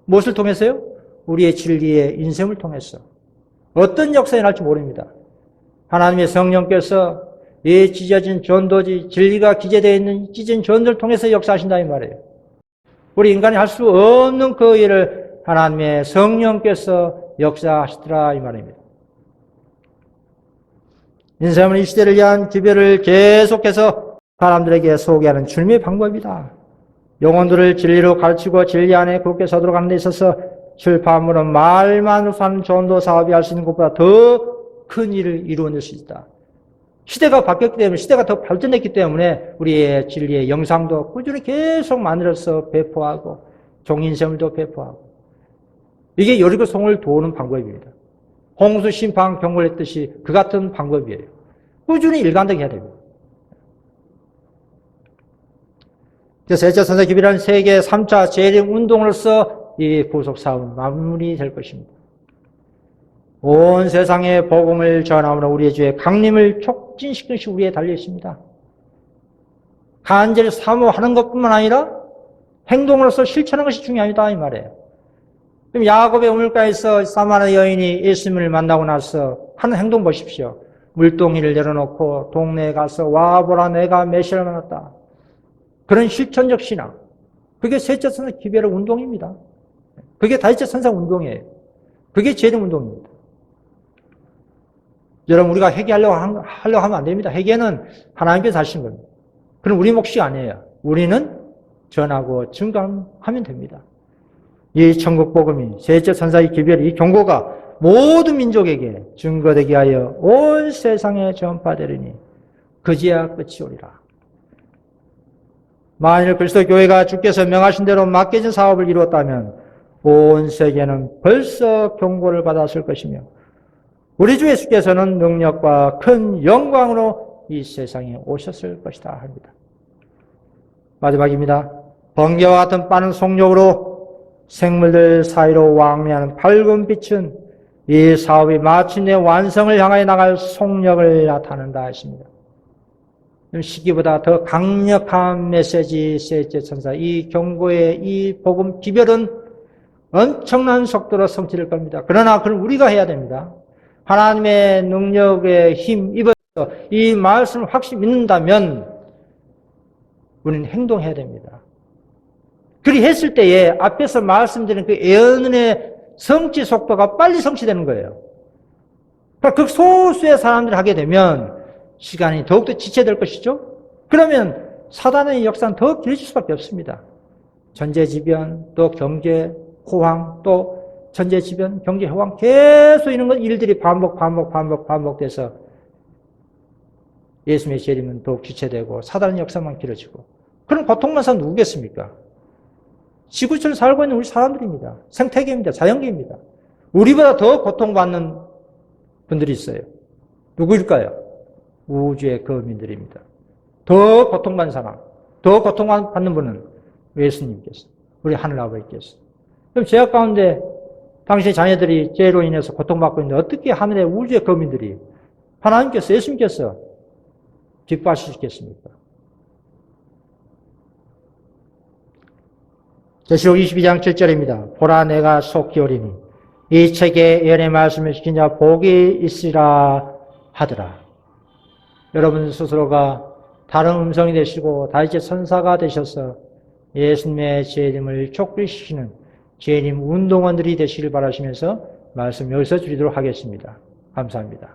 무엇을 통해서요? 우리의 진리의 인생을 통해서. 어떤 역사에 날지 모릅니다. 하나님의 성령께서 이 찢어진 전도지, 진리가 기재되어 있는 찢어진 전도를 통해서 역사하신다 이 말이에요. 우리 인간이 할 수 없는 그 일을 하나님의 성령께서 역사하시더라 이 말입니다. 인생은 이 시대를 위한 기별을 계속해서 사람들에게 소개하는 주님의 방법이다. 영혼들을 진리로 가르치고 진리 안에 굳게 서도록 하는 데 있어서 출판물은 말만 산 전도 사업이 할 수 있는 것보다 더 큰 일을 이루어낼 수 있다. 시대가 바뀌었기 때문에, 시대가 더 발전했기 때문에 우리의 진리의 영상도 꾸준히 계속 만들어서 배포하고 종인세물도 배포하고, 이게 여리고 성을 도우는 방법입니다. 홍수 심판 경고를 했듯이 그 같은 방법이에요. 꾸준히 일관되게 해야 됩니다. 그래서 셋째 선사기비라는 세계 3차 재림 운동으로서 이 구속 사업은 마무리될 것입니다. 온 세상에 복음을 전함으로 우리의 주의 강림을 촉진시키는 것이 우리에 달려 있습니다. 간절히 사모하는 것뿐만 아니라 행동으로서 실천하는 것이 중요하다 이 말이에요. 그럼 야곱의 우물가에서 사마리아 여인이 예수님을 만나고 나서 하는 행동 보십시오. 물동이를 내려놓고 동네에 가서 와보라 내가 메시아를 만났다. 그런 실천적 신앙. 그게 셋째 선사 기별의 운동입니다. 그게 다섯째 선사 운동이에요. 그게 재림 운동입니다. 여러분, 우리가 회개하려고 하면 안 됩니다. 회개는 하나님께서 하신 겁니다. 그럼 우리 몫이 아니에요. 우리는 전하고 증거하면 됩니다. 이 천국 복음이 셋째 선사의 기별, 이 경고가 모든 민족에게 증거되게 하여 온 세상에 전파되리니 그제야 끝이 오리라. 만일 그리스도 교회가 주께서 명하신 대로 맡겨진 사업을 이루었다면 온 세계는 벌써 경고를 받았을 것이며 우리 주 예수께서는 능력과 큰 영광으로 이 세상에 오셨을 것이다 합니다. 마지막입니다. 번개와 같은 빠른 속력으로 생물들 사이로 왕래하는 밝은 빛은 이 사업이 마침내 완성을 향하여 나갈 속력을 나타낸다 했습니다. 시기보다 더 강력한 메시지 셋째 천사 이 경고의 이 복음 기별은 엄청난 속도로 성취될 겁니다. 그러나 그걸 우리가 해야 됩니다. 하나님의 능력에 힘 입어서 이 말씀을 확실히 믿는다면 우리는 행동해야 됩니다. 그리 했을 때에 앞에서 말씀드린 그 예언의 성취 속도가 빨리 성취되는 거예요. 그 소수의 사람들이 하게 되면 시간이 더욱더 지체될 것이죠. 그러면 사단의 역사는 더 길어질 수밖에 없습니다. 전제지변, 또 경제 호황, 또 전제지변, 경제 호황 계속 이런 일들이 반복돼서 예수님의 재림은 더욱 지체되고 사단의 역사만 길어지고 그런 고통만 사는 누구겠습니까? 지구촌에 살고 있는 우리 사람들입니다. 생태계입니다. 자연계입니다. 우리보다 더 고통받는 분들이 있어요. 누구일까요? 우주의 거민들입니다. 더 고통받는 사람, 더 고통받는 분은 예수님께서, 우리 하늘아버지께서. 그럼 죄악 가운데 당신의 자녀들이 죄로 인해서 고통받고 있는데 어떻게 하늘의 우주의 거민들이 하나님께서, 예수님께서 기뻐하시겠습니까? 계시록 22장 7절입니다. 보라 내가 속히 오리니 이 책에 예언의 말씀을 지킨 자 복이 있으리라 하더라. 여러분 스스로가 다른 음성이 되시고 다윗의 선사가 되셔서 예수님의 재림을 촉구시키는 재림 운동원들이 되시길 바라시면서 말씀 여기서 드리도록 하겠습니다. 감사합니다.